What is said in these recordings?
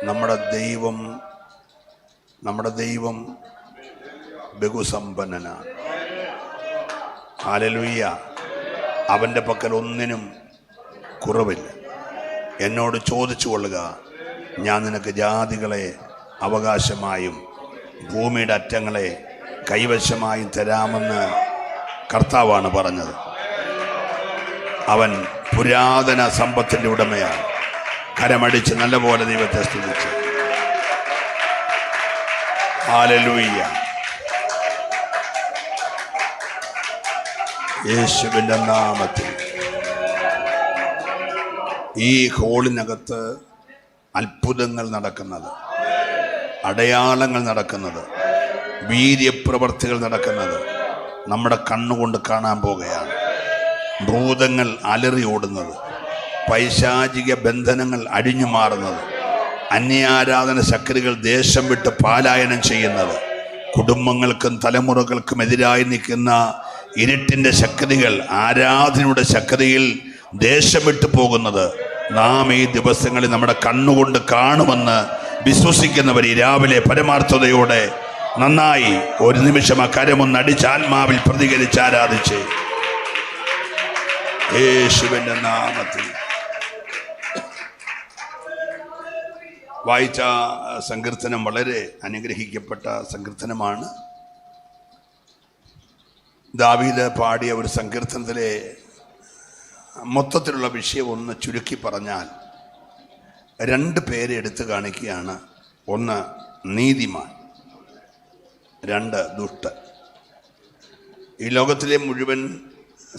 നമ്മുടെ ദൈവം ബഹുസമ്പന്നനാണ്. ഹല്ലേലൂയ. അവൻ്റെ പക്കൽ ഒന്നിനും കുറവില്ല. എന്നോട് ചോദിച്ചു കൊള്ളുക, ഞാൻ നിനക്ക് ജാതികളെ അവകാശമായും ഭൂമിയുടെ അറ്റങ്ങളെ കൈവശമായും തരാമെന്ന് കർത്താവാണ് പറഞ്ഞത്. അവൻ പുരാതന സമ്പത്തിൻ്റെ ഉടമയാണ്. കരമടിച്ച് നല്ലപോലെ ദൈവത്തെ സ്തുതിച്ച് ഹല്ലേലൂയ. യേശുവിൻ്റെ നാമത്തിൽ ഈ ഹോളിനകത്ത് അത്ഭുതങ്ങൾ നടക്കുന്നത്, അടയാളങ്ങൾ നടക്കുന്നത്, വീര്യപ്രവർത്തികൾ നടക്കുന്നത് നമ്മുടെ കണ്ണുകൊണ്ട് കാണാൻ പോകുകയാണ്. ഭൂതങ്ങൾ അലറി ഓടുന്നത്, പൈശാചിക ബന്ധനങ്ങൾ അഴിഞ്ഞു മാറുന്നത്, അന്യാരാധന ശക്തികൾ ദേശം വിട്ട് പലായനം ചെയ്യുന്നത്, കുടുംബങ്ങൾക്കും തലമുറകൾക്കും എതിരായി നിൽക്കുന്ന ഇരുട്ടിൻ്റെ ശക്തികൾ ആരാധനയുടെ ശക്തിയിൽ ദേശം വിട്ടു പോകുന്നത് നാം ഈ ദിവസങ്ങളിൽ നമ്മുടെ കണ്ണുകൊണ്ട് കാണുമെന്ന് വിശ്വസിക്കുന്നവർ ഈ രാവിലെ പരമാർത്ഥതയോടെ നന്നായി ഒരു നിമിഷം ആ കരമൊന്നടിച്ച് ആത്മാവിൽ പ്രതികരിച്ച് ആരാധിച്ച് യേശുവിൻ്റെ നാമത്തിൽ. വായിച്ച സങ്കീർത്തനം വളരെ അനുഗ്രഹിക്കപ്പെട്ട സങ്കീർത്തനമാണ്. ദാവീദ് പാടിയ ഒരു സങ്കീർത്തനത്തിലെ മൊത്തത്തിലുള്ള വിഷയം ഒന്ന് ചുരുക്കി പറഞ്ഞാൽ 2 പേരെ എടുത്തു കാണിക്കുകയാണ്. ഒന്ന് നീതിമാൻ, 2 ദുഷ്ടൻ. ഈ ലോകത്തിലെ മുഴുവൻ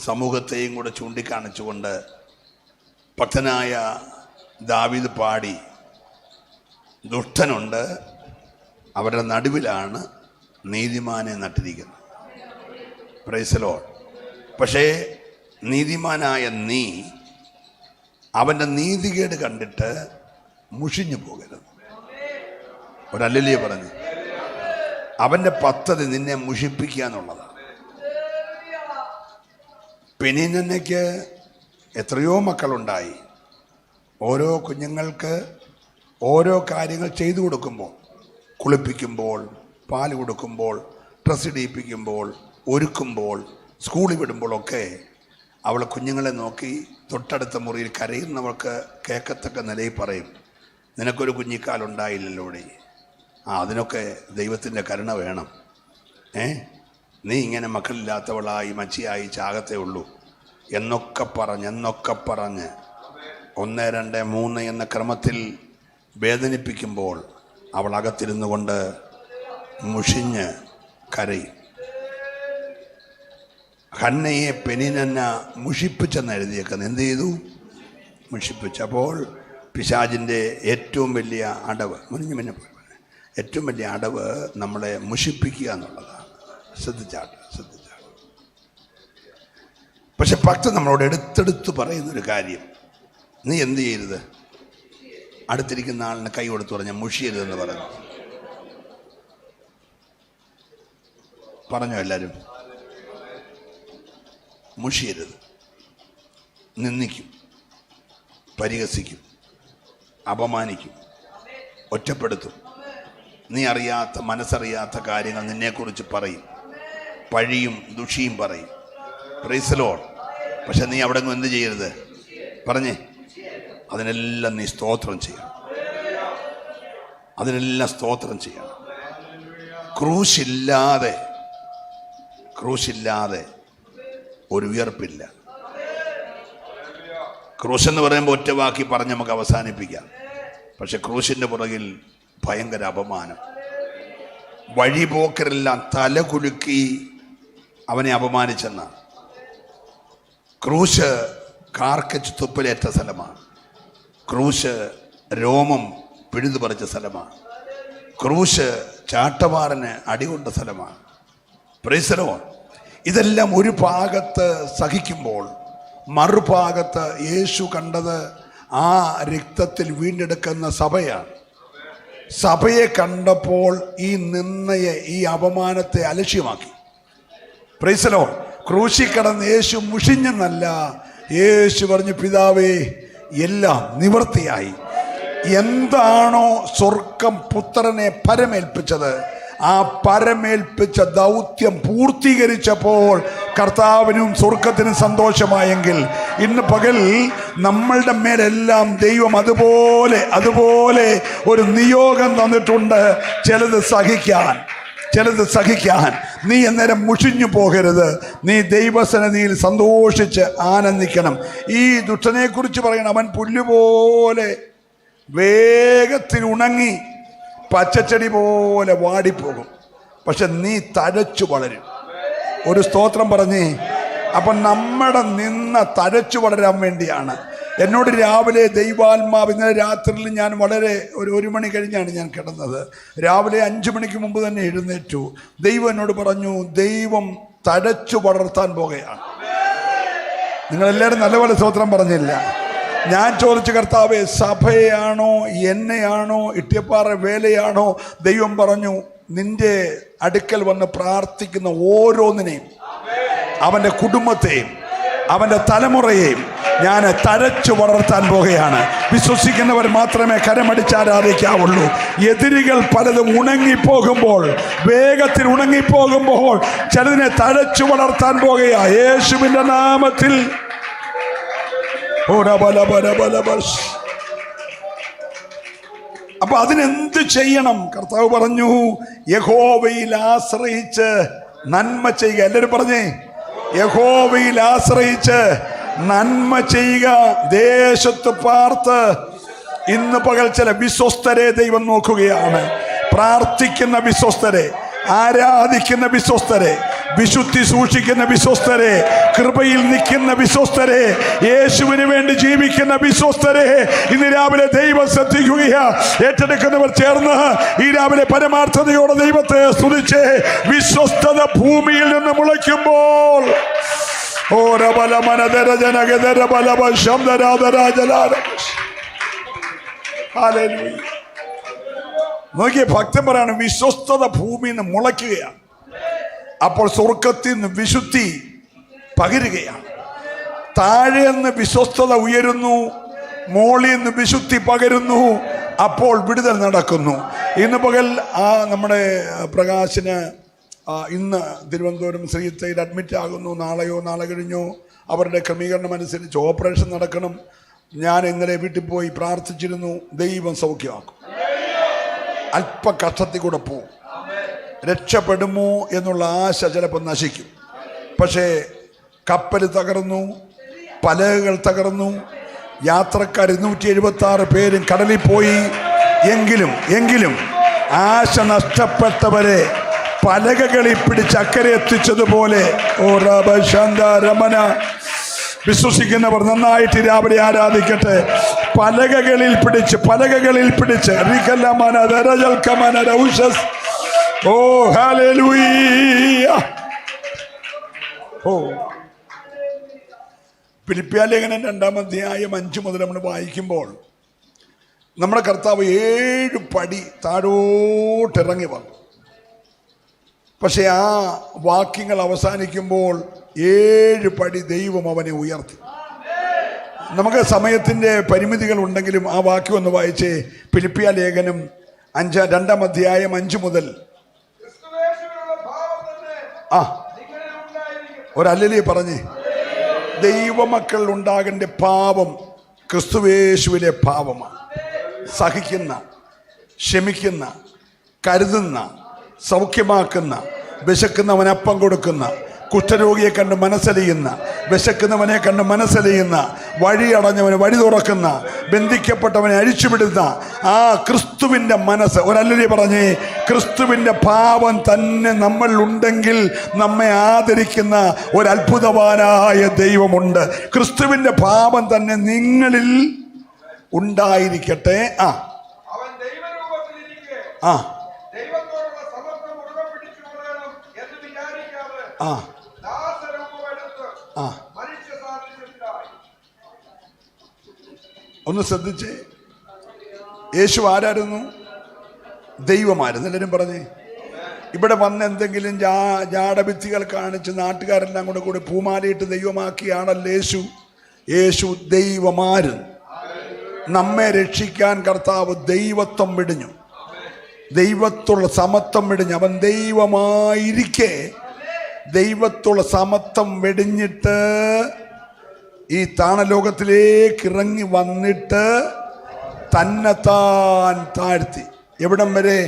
സമൂഹത്തെയും കൂടെ ചൂണ്ടിക്കാണിച്ചുകൊണ്ട് ഭക്തനായ ദാവീദ് പാടി, ദുഷ്ടനുണ്ട്, അവരുടെ നടുവിലാണ് നീതിമാനെ നട്ടിരിക്കുന്നത്. Praise the Lord. പക്ഷേ നീതിമാനായ നീ അവൻ്റെ നീതികേട് കണ്ടിട്ട് മുഷിഞ്ഞു പോകരുത്. ഒരല്ലേ പറഞ്ഞു, അവൻ്റെ പദ്ധതി നിന്നെ മുഷിപ്പിക്കുക എന്നുള്ളതാണ്. പെനീനയ്ക്ക് എത്രയോ മക്കളുണ്ടായി. ഓരോ കുഞ്ഞുങ്ങൾക്ക് ഓരോ കാര്യങ്ങൾ ചെയ്തു കൊടുക്കുമ്പോൾ, കുളിപ്പിക്കുമ്പോൾ, പാല് കൊടുക്കുമ്പോൾ, ഡ്രസ്സ് ഇടിയിപ്പിക്കുമ്പോൾ, ഒരുക്കുമ്പോൾ, സ്കൂളിൽ വിടുമ്പോഴൊക്കെ അവളെ കുഞ്ഞുങ്ങളെ നോക്കി തൊട്ടടുത്ത മുറിയിൽ കരയുന്നവർക്ക് കേൾക്കത്തക്ക നിലയിൽ പറയും, നിനക്കൊരു കുഞ്ഞിക്കാലുണ്ടായില്ലല്ലോടെ, അതിനൊക്കെ ദൈവത്തിൻ്റെ കരുണ വേണം. നീ ഇങ്ങനെ മക്കളില്ലാത്തവളായി മച്ചിയായി ചാകത്തേ ഉള്ളൂ എന്നൊക്കെ പറഞ്ഞ് 1, 2, 3 എന്ന ക്രമത്തിൽ വേദനിപ്പിക്കുമ്പോൾ അവൾ അകത്തിരുന്നു കൊണ്ട് മുഷിഞ്ഞ് കരയും. ഹന്നയെ പെനിനന്ന മുഷിപ്പിച്ചെന്ന് എഴുതിയേക്കുന്നത്. എന്ത് ചെയ്തു? മുഷിപ്പിച്ചപ്പോൾ പിശാചിൻ്റെ ഏറ്റവും വലിയ അടവ്, ഏറ്റവും വലിയ അടവ് നമ്മളെ മുഷിപ്പിക്കുക എന്നുള്ളതാണ്. ശ്രദ്ധിച്ചാട്ട്. പക്ഷെ ഭക്തൻ നമ്മളോട് എടുത്തെടുത്ത് പറയുന്നൊരു കാര്യം, നീ എന്ത് ചെയ്യരുത്, അടുത്തിരിക്കുന്ന ആളിനെ കൈ കൊടുത്ത് പറഞ്ഞ മുഷിയരുതെന്ന് പറഞ്ഞോ എല്ലാവരും? മുഷിയരുത്. നിന്ദിക്കും, പരിഹസിക്കും, അപമാനിക്കും, ഒറ്റപ്പെടുത്തും. നീ അറിയാത്ത, മനസ്സറിയാത്ത കാര്യങ്ങൾ നിന്നെക്കുറിച്ച് പറയും, പഴിയും ദുഷിയും പറയും. Price the Lord. പക്ഷെ നീ അവിടെ എന്ത് ചെയ്യരുത് പറഞ്ഞേ? അതിനെല്ലാം നീ സ്തോത്രം ചെയ്യണം. അതിനെല്ലാം സ്തോത്രം ചെയ്യണം. ക്രൂശില്ലാതെ ഒരു ഉയർപ്പില്ല. ക്രൂശ് എന്ന് പറയുമ്പോൾ ഒറ്റ വാക്കി പറഞ്ഞ് നമുക്ക് അവസാനിപ്പിക്കാം. പക്ഷെ ക്രൂശിൻ്റെ പുറകിൽ ഭയങ്കര അപമാനം. വഴിപോക്കരെല്ലാം തല കുലുക്കി അവനെ അപമാനിച്ചെന്നാണ്. ക്രൂശ് കാർക്കച്ച് തുപ്പലേറ്റ സ്ഥലമാണ്. ക്രൂശ് രോമം പിഴുതു പറിച്ച സ്ഥലമാണ്. ക്രൂശ് ചാട്ടവാറിന് അടികൊണ്ട സ്ഥലമാണ്. Price the Lord. ഇതെല്ലാം ഒരു ഭാഗത്ത് സഹിക്കുമ്പോൾ മറുഭാഗത്ത് യേശു കണ്ടത് ആ രക്തത്തിൽ വീണ്ടെടുക്കുന്ന സഭയാണ്. സഭയെ കണ്ടപ്പോൾ ഈ നിന്ദയെ, ഈ അപമാനത്തെ അലക്ഷ്യമാക്കി. Praise the Lord. ക്രൂശിൽ കിടന്ന് യേശു മുഷിഞ്ഞെന്നല്ല, യേശു പറഞ്ഞു, പിതാവേ എല്ലാം നിവൃത്തിയായി, എന്താണോ സ്വർഗം പുത്രനെ പരമേൽപ്പിച്ചത്, ആ പരമേൽപ്പിച്ച ദൗത്യം പൂർത്തീകരിച്ചപ്പോൾ കർത്താവിനും സ്വർഗത്തിനും സന്തോഷമായെങ്കിൽ, ഇന്ന് പകൽ നമ്മളുടെ മേലെല്ലാം ദൈവം അതുപോലെ ഒരു നിയോഗം തന്നിട്ടുണ്ട്. ചിലത് സഹിക്കാൻ നീ അന്നേരം മുഷിഞ്ഞു പോകരുത്. നീ ദൈവസന്നിധിയിൽ സന്തോഷിച്ച് ആനന്ദിക്കണം. ഈ ദുഷ്ടനെക്കുറിച്ച് പറയണം, അവൻ പുല്ലുപോലെ വേഗത്തിൽ ഉണങ്ങി പച്ചച്ചെടി പോലെ വാടിപ്പോകും, പക്ഷെ നീ തഴച്ചു വളരും. ഒരു സ്തോത്രം പറഞ്ഞേ. അപ്പം നമ്മുടെ തഴച്ചു വളരാൻ വേണ്ടിയാണ്. എന്നോട് രാവിലെ ദൈവാത്മാവ്, ഇന്നലെ രാത്രിയിൽ ഞാൻ വളരെ ഒരു മണി കഴിഞ്ഞാണ് ഞാൻ കിടന്നത്. രാവിലെ 5 മണിക്ക് മുമ്പ് തന്നെ എഴുന്നേറ്റു. ദൈവം എന്നോട് പറഞ്ഞു, ദൈവം തഴച്ചു വളർത്താൻ പോകുകയാണ്. നിങ്ങളെല്ലാവരും നല്ലപോലെ സ്തോത്രം പറഞ്ഞില്ല. ഞാൻ ചോദിച്ചു, കർത്താവേ, സഭയാണോ എന്നെയാണോ ഇട്ടിയപ്പാറ വേലയാണോ? ദൈവം പറഞ്ഞു, നിന്റെ അടുക്കൽ വന്ന് പ്രാർത്ഥിക്കുന്ന ഓരോന്നിനെയും, അവൻ്റെ കുടുംബത്തെയും അവൻ്റെ തലമുറയെയും ഞാൻ തഴച്ചു വളർത്താൻ പോകുകയാണ്. വിശ്വസിക്കുന്നവർ മാത്രമേ കരമടിച്ചാരാധിക്കാവുള്ളൂ. എതിരികൾ പലതും ഉണങ്ങിപ്പോകുമ്പോൾ, വേഗത്തിൽ ഉണങ്ങിപ്പോകുമ്പോൾ ചിലതിനെ തഴച്ചു വളർത്താൻ പോകുകയാ യേശുവിൻ്റെ നാമത്തിൽ. അപ്പൊ അതിനെന്ത് ചെയ്യണം? കർത്താവ് പറഞ്ഞു, യഹോവയിൽ ആശ്രയിച്ച് നന്മ ചെയ്യുക. എല്ലാവരും പറഞ്ഞേ, യഹോവയിൽ ആശ്രയിച്ച് നന്മ ചെയ്യുക, ദേശത്ത് പാർത്ത്. ഇന്ന് പകൽ ചില വിശ്വസ്തരെ ദൈവം നോക്കുകയാണ്. പ്രാർത്ഥിക്കുന്ന വിശ്വസ്തരെ, ആരാധിക്കുന്ന വിശ്വസ്തരെ, വിശുദ്ധി സൂക്ഷിക്കുന്ന വിശ്വസ്തരെ, കൃപയിൽ നിൽക്കുന്ന വിശ്വസ്തരെ, യേശുവിന് വേണ്ടി ജീവിക്കുന്ന വിശ്വസ്തരെ ഇന്ന് രാവിലെ ദൈവം ശ്രദ്ധിക്കുകയാ. ഏറ്റെടുക്കുന്നവർ ചേർന്ന് ഈ രാവിലെ പരമാർത്ഥതയോടെ ദൈവത്തെ സ്തുതിച്ച്, വിശ്വസ്തത ഭൂമിയിൽ നിന്ന് മുളയ്ക്കുമ്പോൾ നോക്കിയ ഭക്തൻ പറയാണ്, വിശ്വസ്തത ഭൂമിയിൽ നിന്ന് മുളയ്ക്കുകയാണ്. അപ്പോൾ സ്വർഗത്തിൽ നിന്ന് വിശുദ്ധി പകരുകയാണ്. താഴെ നിന്ന് വിശ്വസ്തത ഉയരുന്നു, മോളിൽ നിന്ന് വിശുദ്ധി പകരുന്നു. അപ്പോൾ വിടുതൽ നടക്കുന്നു. ഇന്ന് പകൽ നമ്മുടെ പ്രകാശിന് ഇന്ന് തിരുവനന്തപുരം ശ്രീത്തയിൽ അഡ്മിറ്റ് ആകുന്നു. നാളെയോ നാളെ കഴിഞ്ഞോ അവരുടെ ക്രമീകരണം അനുസരിച്ച് ഓപ്പറേഷൻ നടക്കണം. ഞാൻ ഇന്നലെ വീട്ടിൽ പോയി പ്രാർത്ഥിച്ചിരുന്നു. ദൈവം സൗഖ്യമാക്കും. അല്പ കഷ്ടത്തിൽ കൂടെ പോവും. രക്ഷപ്പെടുമോ എന്നുള്ള ആശ ചിലപ്പോൾ നശിക്കും. പക്ഷേ കപ്പൽ തകർന്നു, പലകകൾ തകർന്നു, യാത്രക്കാർ 276 പേരും കടലിൽ പോയി. എങ്കിലും ആശ നഷ്ടപ്പെട്ടവരെ പലകകളിൽ പിടിച്ച് അക്കരെ എത്തിച്ചതുപോലെ രമന വിശ്വസിക്കുന്നവർ നന്നായിട്ട് രാവിലെ ആരാധിക്കട്ടെ. പലകകളിൽ പിടിച്ച് ഓ ഹല്ലേലൂയ. ഫിലിപ്പിയ ലേഖനം 2-ാം അധ്യായം 5 മുതൽ നമ്മൾ വായിക്കുമ്പോൾ നമ്മുടെ കർത്താവ് 7 പടി താഴോട്ടിറങ്ങി വന്നു. പക്ഷെ ആ വാക്യങ്ങൾ അവസാനിക്കുമ്പോൾ 7 പടി ദൈവം അവനെ ഉയർത്തി. നമുക്ക് സമയത്തിൻ്റെ പരിമിതികൾ ഉണ്ടെങ്കിലും ആ വാക്യം ഒന്ന് വായിച്ചേ. ഫിലിപ്പിയ ലേഖനം 2-ാം അധ്യായം 5 മുതൽ. ഒരല്ലേ പറഞ്ഞേ, ദൈവമക്കൾ ഉണ്ടാകേണ്ട പാപം ക്രിസ്തുവേശുവിലെ പാപമാണ്. സഹിക്കുന്ന, ക്ഷമിക്കുന്ന, കരുതുന്ന, സൗഖ്യമാക്കുന്ന, വിശക്കുന്നവന് അപ്പം കൊടുക്കുന്ന, കുഷ്ഠരോഗിയെ കണ്ട് മനസ്സലിയുന്ന, വിശക്കുന്നവനെ കണ്ട് മനസ്സലിയുന്ന, വഴി അടഞ്ഞവന് വഴി തുറക്കുന്ന, ബന്ധിക്കപ്പെട്ടവനെ അഴിച്ചുവിടുന്ന ആ ക്രിസ്തുവിൻ്റെ മനസ്സ്. ഒരല്ലേ പറഞ്ഞേ, ക്രിസ്തുവിൻ്റെ ഭാവം തന്നെ നമ്മൾ ഉണ്ടെങ്കിൽ നമ്മെ ആദരിക്കുന്ന ഒരത്ഭുതവാനായ ദൈവമുണ്ട്. ക്രിസ്തുവിൻ്റെ ഭാവം തന്നെ നിങ്ങളിൽ ഉണ്ടായിരിക്കട്ടെ. ഒന്ന് ശ്രദ്ധിച്ചേ, യേശു ആരായിരുന്നു? ദൈവമായിരുന്നു. എല്ലാവരും പറഞ്ഞേ. ഇവിടെ വന്ന് എന്തെങ്കിലും ജാടഭിത്തികൾ കാണിച്ച് നാട്ടുകാരെല്ലാം കൂടെ പൂമാലയിട്ട് ദൈവമാക്കിയാണല്ലോ യേശു. യേശു ദൈവമായിരുന്നു. നമ്മെ രക്ഷിക്കാൻ കർത്താവ് ദൈവത്വം വെടിഞ്ഞു, ദൈവത്തുള്ള സമത്വം വെടിഞ്ഞു. അവൻ ദൈവമായിരിക്കെ ദൈവത്തുള്ള സമത്വം വെടിഞ്ഞിട്ട് ഈ താണലോകത്തിലേക്ക് ഇറങ്ങി വന്നിട്ട് തന്നെത്താൻ താഴ്ത്തി. എവിടം വരെ?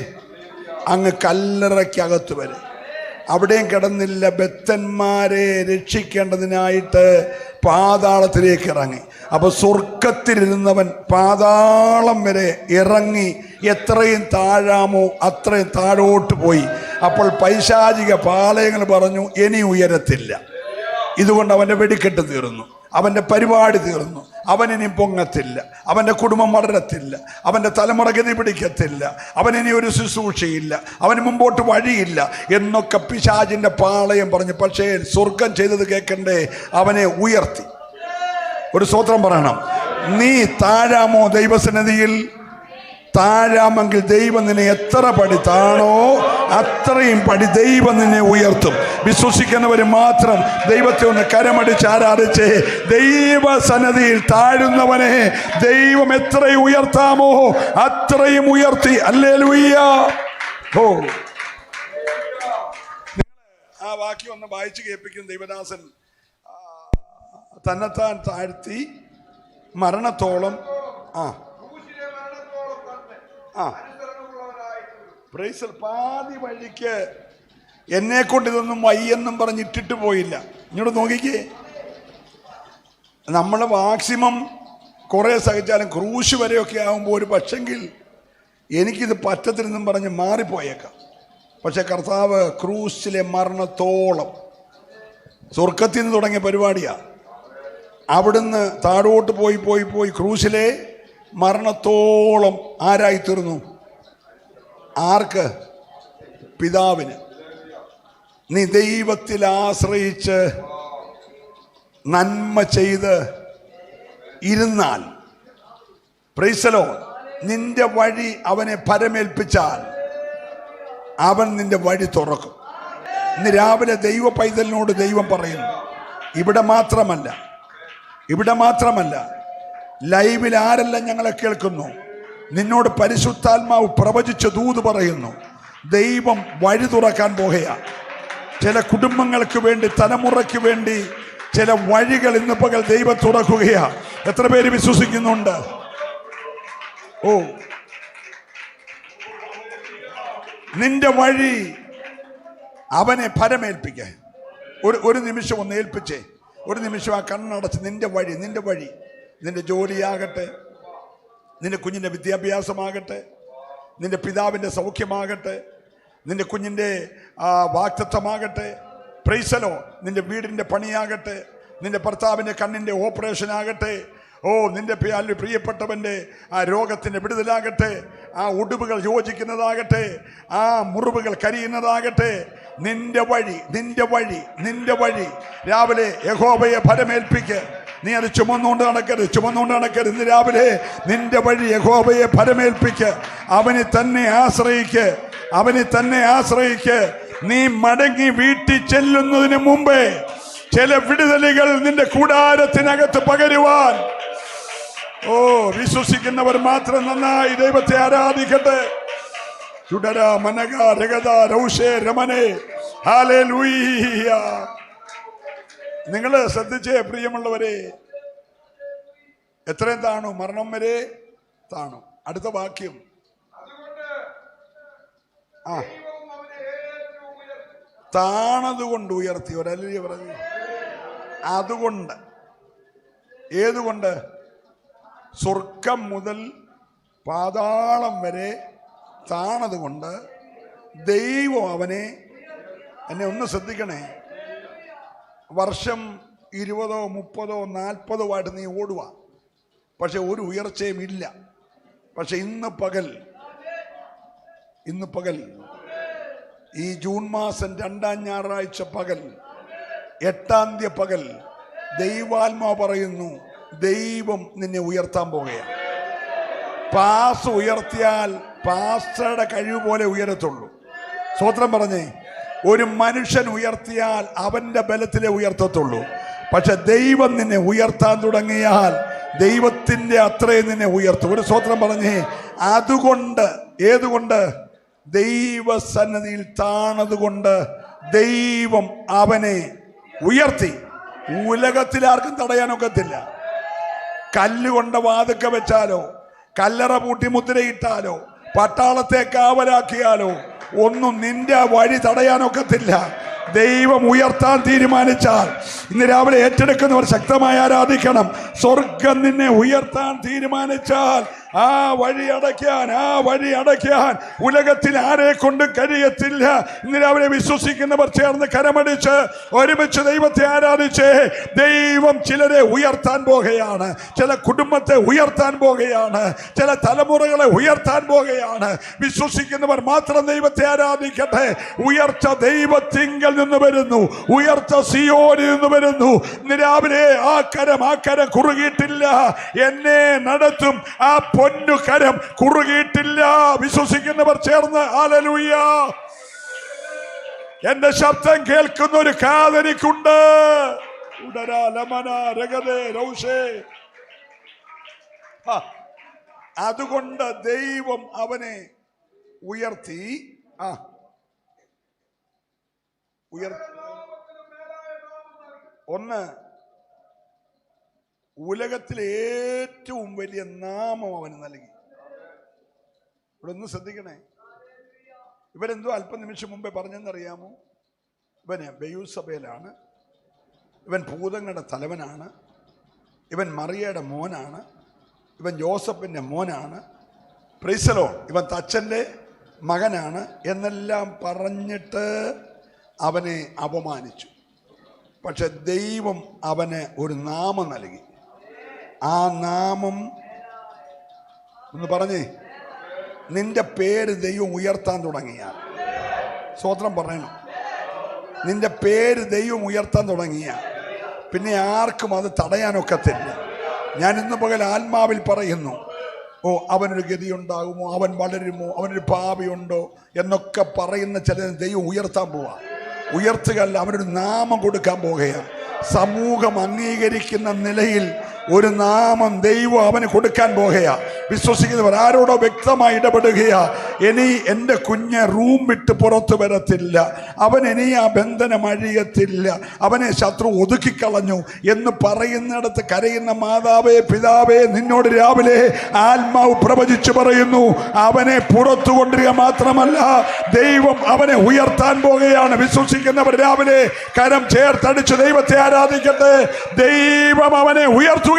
അങ്ങ് കല്ലറയ്ക്കകത്ത് വരെ. അവിടെയും കിടന്നില്ല. ബദ്ധന്മാരെ രക്ഷിക്കേണ്ടതിനായിട്ട് പാതാളത്തിലേക്ക് ഇറങ്ങി. അപ്പൊ സ്വർഗത്തിലിരുന്നവൻ പാതാളം വരെ ഇറങ്ങി എത്രയും താഴാമോ അത്രയും താഴോട്ട് പോയി. അപ്പോൾ പൈശാചിക പാളയങ്ങൾ പറഞ്ഞു, ഇനി ഉയരത്തില്ല. ഇതുകൊണ്ട് അവൻ്റെ വെടിക്കെട്ട് തീർന്നു, അവൻ്റെ പരിപാടി തീർന്നു, അവനിനി പൊങ്ങത്തില്ല, അവൻ്റെ കുടുംബം വളരത്തില്ല, അവൻ്റെ തലമുറ ഗതി പിടിക്കത്തില്ല, അവനിനി ഒരു ശുശ്രൂഷയില്ല, അവന് മുമ്പോട്ട് വഴിയില്ല എന്നൊക്കെ പിശാചിൻ്റെ പാളയം പറഞ്ഞു. പക്ഷേ സ്വർഗം ചെയ്തത് കേൾക്കണ്ടേ? അവനെ ഉയർത്തി. ഒരു സ്തോത്രം പറയണം. നീ താഴാമോ ദൈവസന്നിധിയിൽ? താഴാമെങ്കിൽ ദൈവം നിന്നെ എത്ര പടി താണോ അത്രയും പടി ദൈവം നിന്നെ ഉയർത്തും. വിശ്വസിക്കുന്നവർ മാത്രം ദൈവത്തെ ഒന്ന് കരമടിച്ച് ആരാധിച്ച് ദൈവസന്നിധിയിൽ താഴുന്നവനെ ദൈവം എത്രയും ഉയർത്താമോ അത്രയും ഉയർത്തി. ഹല്ലേലൂയ. ഓ, ആ വാക്യം ഒന്ന് വായിച്ചു കേൾപ്പിക്കും. ദൈവദാസൻ തന്നെത്താൻ താഴ്ത്തി മരണത്തോളം പാതി വഴിക്ക് എന്നെ കൊണ്ട് ഇതൊന്നും വയ്യെന്നും പറഞ്ഞിട്ടിട്ട് പോയില്ല. ഇങ്ങോട്ട് നോക്കിക്കേ, നമ്മൾ മാക്സിമം കുറേ സഹിച്ചാലും ക്രൂശ് വരെയൊക്കെ ആകുമ്പോൾ ഒരു പക്ഷെങ്കിൽ എനിക്കിത് പറ്റത്തില്ലെന്നും പറഞ്ഞ് മാറിപ്പോയേക്കാം. പക്ഷെ കർത്താവ് ക്രൂശിലെ മരണത്തോളം, സ്വർഗത്തിൽ നിന്ന് തുടങ്ങിയ പരിപാടിയാണ്. അവിടുന്ന് താഴോട്ട് പോയി പോയി പോയി ക്രൂശിലെ മരണത്തോളം ആരായിത്തീർന്നു? ആർക്ക്? പിതാവിന്. നീ ദൈവത്തിൽ ആശ്രയിച്ച് നന്മ ചെയ്ത് ഇരുന്നാൽ, പ്രൈസ് ദി ലോർഡ്, നിന്റെ വഴി അവനെ പരമേൽപ്പിച്ചാൽ അവൻ നിന്റെ വഴി തുറക്കും. ഇന്ന് രാവിലെ ദൈവ പൈതലിനോട് ദൈവം പറയുന്നു, ഇവിടെ മാത്രമല്ല ലൈവിൽ ആരെല്ലാം ഞങ്ങളെ കേൾക്കുന്നു, നിന്നോട് പരിശുദ്ധാത്മാവ് പ്രവചിച്ച ദൂത് പറയുന്നു. ദൈവം വഴി തുറക്കാൻ പോകുകയാണ്. ചില കുടുംബങ്ങൾക്ക് വേണ്ടി, തലമുറയ്ക്ക് വേണ്ടി ചില വഴികൾ ഇന്ന് പകൽ ദൈവം തുറക്കുകയാണ്. എത്ര പേര് വിശ്വസിക്കുന്നുണ്ട്? ഓ, നിന്റെ വഴി അവനെ ഫലമേൽപ്പിക്കാൻ. ഒരു നിമിഷം ഒന്ന് ഏൽപ്പിച്ചേ, ഒരു നിമിഷം ആ കണ്ണടച്ച് നിന്റെ വഴി, നിന്റെ ജോലിയാകട്ടെ, നിന്റെ കുഞ്ഞിൻ്റെ വിദ്യാഭ്യാസമാകട്ടെ, നിന്റെ പിതാവിൻ്റെ സൗഖ്യമാകട്ടെ, നിന്റെ കുഞ്ഞിൻ്റെ വാക്തത്വമാകട്ടെ, പ്രൈസലോ, നിന്റെ വീടിൻ്റെ പണിയാകട്ടെ, നിന്റെ ഭർത്താവിൻ്റെ കണ്ണിൻ്റെ ഓപ്പറേഷൻ ആകട്ടെ, നിന്റെ പ്രിയപ്പെട്ടവൻ്റെ ആ രോഗത്തിൻ്റെ വിടുതലാകട്ടെ, ആ ഉടുവുകൾ യോജിക്കുന്നതാകട്ടെ, ആ മുറിവുകൾ കരിയുന്നതാകട്ടെ, നിന്റെ വഴി രാവിലെ യഹോവയെ ഫലമേൽപ്പിക്ക്. നീ അത് ചുമന്നുകൊണ്ട് നടക്കരുത്. ഇന്ന് രാവിലെ നിന്റെ വഴി യഹോവയെ ഫലമേൽപ്പിക്ക്. അവനെ തന്നെ ആശ്രയിക്ക്. നീ മടങ്ങി വീട്ടിൽ ചെല്ലുന്നതിന് മുമ്പേ ചില വിടുതലുകൾ നിന്റെ കൂടാരത്തിനകത്ത് പകരുവാൻ വിശ്വസിക്കുന്നവർ മാത്രം നന്നായി ദൈവത്തെ ആരാധിക്കട്ടെ. നിങ്ങൾ ശ്രദ്ധിച്ചേ പ്രിയമുള്ളവരെ, എത്രയും താണു? മരണം വരെ താണു. അടുത്ത വാക്യം, താണതുകൊണ്ട് ഉയർത്തി. ഒരല്ലേ പറഞ്ഞു? അതുകൊണ്ട്. ഏതുകൊണ്ട്? സ്വർഗം മുതൽ പാതാളം വരെ താണതുകൊണ്ട് ദൈവം അവനെ. എന്നെ ഒന്ന് ശ്രദ്ധിക്കണേ, വർഷം 20, 30, 40 നീ ഓടുക, പക്ഷെ ഒരു ഉയർച്ചയും ഇല്ല. പക്ഷെ ഇന്ന് പകൽ ഈ ജൂൺ മാസം 2-ാം ഞായറാഴ്ച പകൽ, 8-ാം തീയതി പകൽ ദൈവാത്മാവ് പറയുന്നു, ദൈവം നിന്നെ ഉയർത്താൻ പോകുകയാണ്. പാസ് ഉയർത്തിയാൽ പാസ്റ്ററുടെ കഴിവ് പോലെ ഉയരത്തുള്ളൂ. സ്തോത്രം പറഞ്ഞേ. ഒരു മനുഷ്യൻ ഉയർത്തിയാൽ അവന്റെ ബലത്തിലെ ഉയർത്തത്തുള്ളൂ. പക്ഷെ ദൈവം നിന്നെ ഉയർത്താൻ തുടങ്ങിയാൽ ദൈവത്തിൻ്റെ അത്രയും നിന്നെ ഉയർത്തും. ഒരു സ്തോത്രം പറഞ്ഞേ. അതുകൊണ്ട്, ഏതുകൊണ്ട്? ദൈവസന്നിധിയിൽ താണതുകൊണ്ട് ദൈവം അവനെ ഉയർത്തി. ഉലകത്തിൽ ആർക്കും തടയാനൊക്കത്തില്ല. കല്ലുകൊണ്ട് വാതുക്ക വെച്ചാലോ, കല്ലറ പൂട്ടി മുദ്രയിട്ടാലോ, പട്ടാളത്തെ കാവലാക്കിയാലോ ഒന്നും നിന്റെ വഴി തടയാനൊക്കത്തില്ല. ദൈവം ഉയർത്താൻ തീരുമാനിച്ചാൽ ഇന്ന് രാവിലെ ഏറ്റെടുക്കുന്നവർ ശക്തമായി ആരാധിക്കണം. സ്വർഗം നിന്നെ ഉയർത്താൻ തീരുമാനിച്ചാൽ ആ വഴി അടയ്ക്കാൻ ഉലകത്തിൽ ആരെ കൊണ്ട് കഴിയത്തില്ല. ഇന്ന് രാവിലെ വിശ്വസിക്കുന്നവർ ചേർന്ന് കരമടിച്ച് ഒരുമിച്ച് ദൈവത്തെ ആരാധിച്ച് ദൈവം ചിലരെ ഉയർത്താൻ പോകുകയാണ്. ചില കുടുംബത്തെ ഉയർത്താൻ പോകുകയാണ്. ചില തലമുറകളെ ഉയർത്താൻ പോകുകയാണ്. വിശ്വസിക്കുന്നവർ മാത്രം ദൈവത്തെ ആരാധിക്കട്ടെ. ഉയർച്ച ദൈവത്തിങ്കൽ നിന്ന് വരുന്നു. ഉയർച്ച സിയോനിൽ നിന്ന് വരുന്നു. ഇന്ന് രാവിലെ ആ കരം കുറുകിയിട്ടില്ല. എന്നെ നടത്തും ആ പൊന്നു കരം കുറുകിയിട്ടില്ല. വിശ്വസിക്കുന്നവർ ചേർന്ന് ഹല്ലേലൂയ. എന്റെ ശബ്ദം കേൾക്കുന്ന ഒരു കാതനിക്കുണ്ട്. അതുകൊണ്ട് ദൈവം അവനെ ഉയർത്തി. ഒന്ന്, ഉലകത്തിലെ ഏറ്റവും വലിയ നാമം അവന് നൽകി. ഇവിടെ ഒന്ന് ശ്രദ്ധിക്കണേ. ഇവരെന്തോ അല്പനിമിഷം മുമ്പേ പറഞ്ഞെന്നറിയാമോ? ഇവന് ബെയൂസബേലാണ്, ഇവൻ ഭൂതങ്ങളുടെ തലവനാണ്, ഇവൻ മറിയയുടെ മോനാണ്, ഇവൻ ജോസഫിൻ്റെ മോനാണ്, പ്രൈസലോ ഇവൻ തച്ചൻ്റെ മകനാണ് എന്നെല്ലാം പറഞ്ഞിട്ട് അവനെ അപമാനിച്ചു. പക്ഷെ ദൈവം അവന് ഒരു നാമം നൽകി. ആ നാമം ഒന്ന് പറഞ്ഞേ. നിന്റെ പേര് ദൈവം ഉയർത്താൻ തുടങ്ങിയാൽ, സ്തോത്രം പറയണം, നിന്റെ പേര് ദൈവം ഉയർത്താൻ തുടങ്ങിയാൽ പിന്നെ ആർക്കും അത് തടയാനൊക്കത്തില്ല. ഞാൻ ഇന്ന് പകൽ ആത്മാവിൽ പറയുന്നു, അവനൊരു ഗതിയുണ്ടാകുമോ, അവൻ വളരുമോ, അവനൊരു ഭാവിയുണ്ടോ എന്നൊക്കെ പറയുന്ന ചില ദൈവം ഉയർത്താൻ പോവാ. ഉയർത്തുകയല്ല, അവനൊരു നാമം കൊടുക്കാൻ പോകുകയാണ്. സമൂഹം അംഗീകരിക്കുന്ന നിലയിൽ ഒരു നാമം ദൈവം അവന് കൊടുക്കാൻ പോകുകയാ. വിശ്വസിക്കുന്നവർ ആരോടോ വ്യക്തമായി ഇടപെടുകയാ. ഇനി എൻ്റെ കുഞ്ഞ് റൂം വിട്ട് പുറത്തു വരത്തില്ല, അവൻ ഇനി ആ ബന്ധനം അഴിയത്തില്ല, അവനെ ശത്രു ഒതുക്കിക്കളഞ്ഞു എന്ന് പറയുന്നിടത്ത് കരയുന്ന മാതാവേ, പിതാവേ, നിന്നോട് രാവിലെ ആത്മാവ് പ്രവചിച്ചു പറയുന്നു, അവനെ പുറത്തു കൊണ്ടുവരിക മാത്രമല്ല, ദൈവം അവനെ ഉയർത്താൻ പോകുകയാണ്. വിശ്വസിക്കുന്നവർ രാവിലെ കരം ചേർത്തടിച്ച് ദൈവത്തെ ആരാധിക്കട്ടെ. ദൈവം അവനെ ഉയർത്തുക.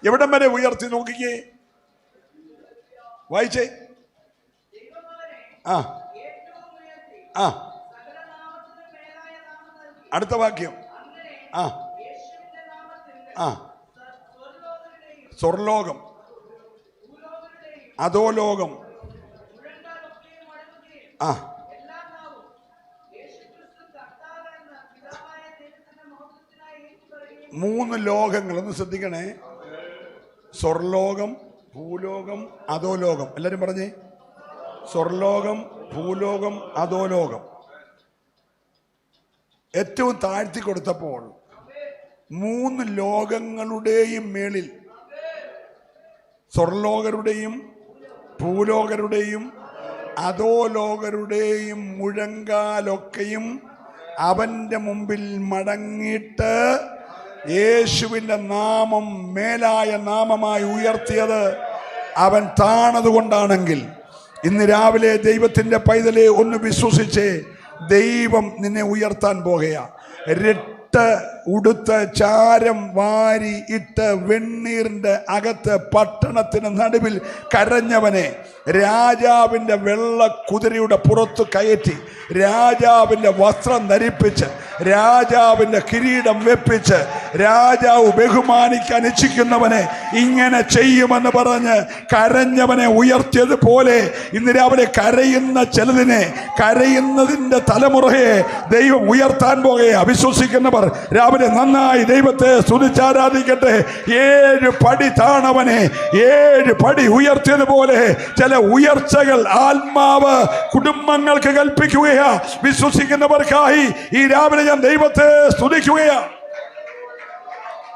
എവിടം വരെ ഉയർത്തി നോക്കിക്കേ, വായിച്ചേ. അടുത്ത വാക്യം. സ്വർലോകം, അധോലോകം, മൂന്ന് ലോകങ്ങൾ. ഒന്ന് ശ്രദ്ധിക്കണേ. സ്വർലോകം, ഭൂലോകം, അധോലോകം. എല്ലാരും പറഞ്ഞേ. സ്വർലോകം, ഭൂലോകം, അധോലോകം. ഏറ്റവും താഴ്ത്തി കൊടുത്തപ്പോൾ മൂന്ന് ലോകങ്ങളുടെയും മേളിൽ, സ്വർലോകരുടെയും ഭൂലോകരുടെയും അധോലോകരുടെയും മുഴങ്കാലൊക്കെയും അവന്റെ മുമ്പിൽ മടങ്ങിയിട്ട് യേശുവിൻ്റെ നാമം മേലായ നാമമായി ഉയർത്തിയത് അവൻ താണതുകൊണ്ടാണെങ്കിൽ, ഇന്ന് രാവിലെ ദൈവത്തിൻ്റെ പൈതലെ ഒന്ന് വിശ്വസിച്ചേ, ദൈവം നിന്നെ ഉയർത്താൻ പോകുകയാ. ഉടുത്ത് ചാരം വാരി ഇട്ട് വെണ്ണീറിന്റെ അകത്ത് പട്ടണത്തിന് നടുവിൽ കരഞ്ഞവനെ രാജാവിൻ്റെ വെള്ള കുതിരയുടെ പുറത്ത് കയറ്റി രാജാവിൻ്റെ വസ്ത്രം ധരിപ്പിച്ച് രാജാവിൻ്റെ കിരീടം വെപ്പിച്ച് രാജാവ് ബഹുമാനിക്കാൻ ഇച്ഛിക്കുന്നവനെ ഇങ്ങനെ ചെയ്യുമെന്ന് പറഞ്ഞ് കരഞ്ഞവനെ ഉയർത്തിയതുപോലെ ഇന്ന് രാവിലെ കരയുന്ന ചിലതിനെ, കരയുന്നതിൻ്റെ തലമുറയെ ദൈവം ഉയർത്താൻ പോകുകയാ. വിശ്വസിക്കുന്നവർ രാവിലെ രാവിലെ നന്നായി ദൈവത്തെ സ്തുതിച്ചാരാധിക്കട്ടെ. 7 പടി താണവനെ 7 പടി ഉയർത്തിയതുപോലെ ചില ഉയർച്ചകൾ ആത്മാവ് കുടുംബങ്ങൾക്ക് കൽപ്പിക്കുകയാ. വിശ്വസിക്കുന്നവർക്കായി ഈ രാവിലെ ഞാൻ ദൈവത്തെ സ്തുതിക്കുകയാ.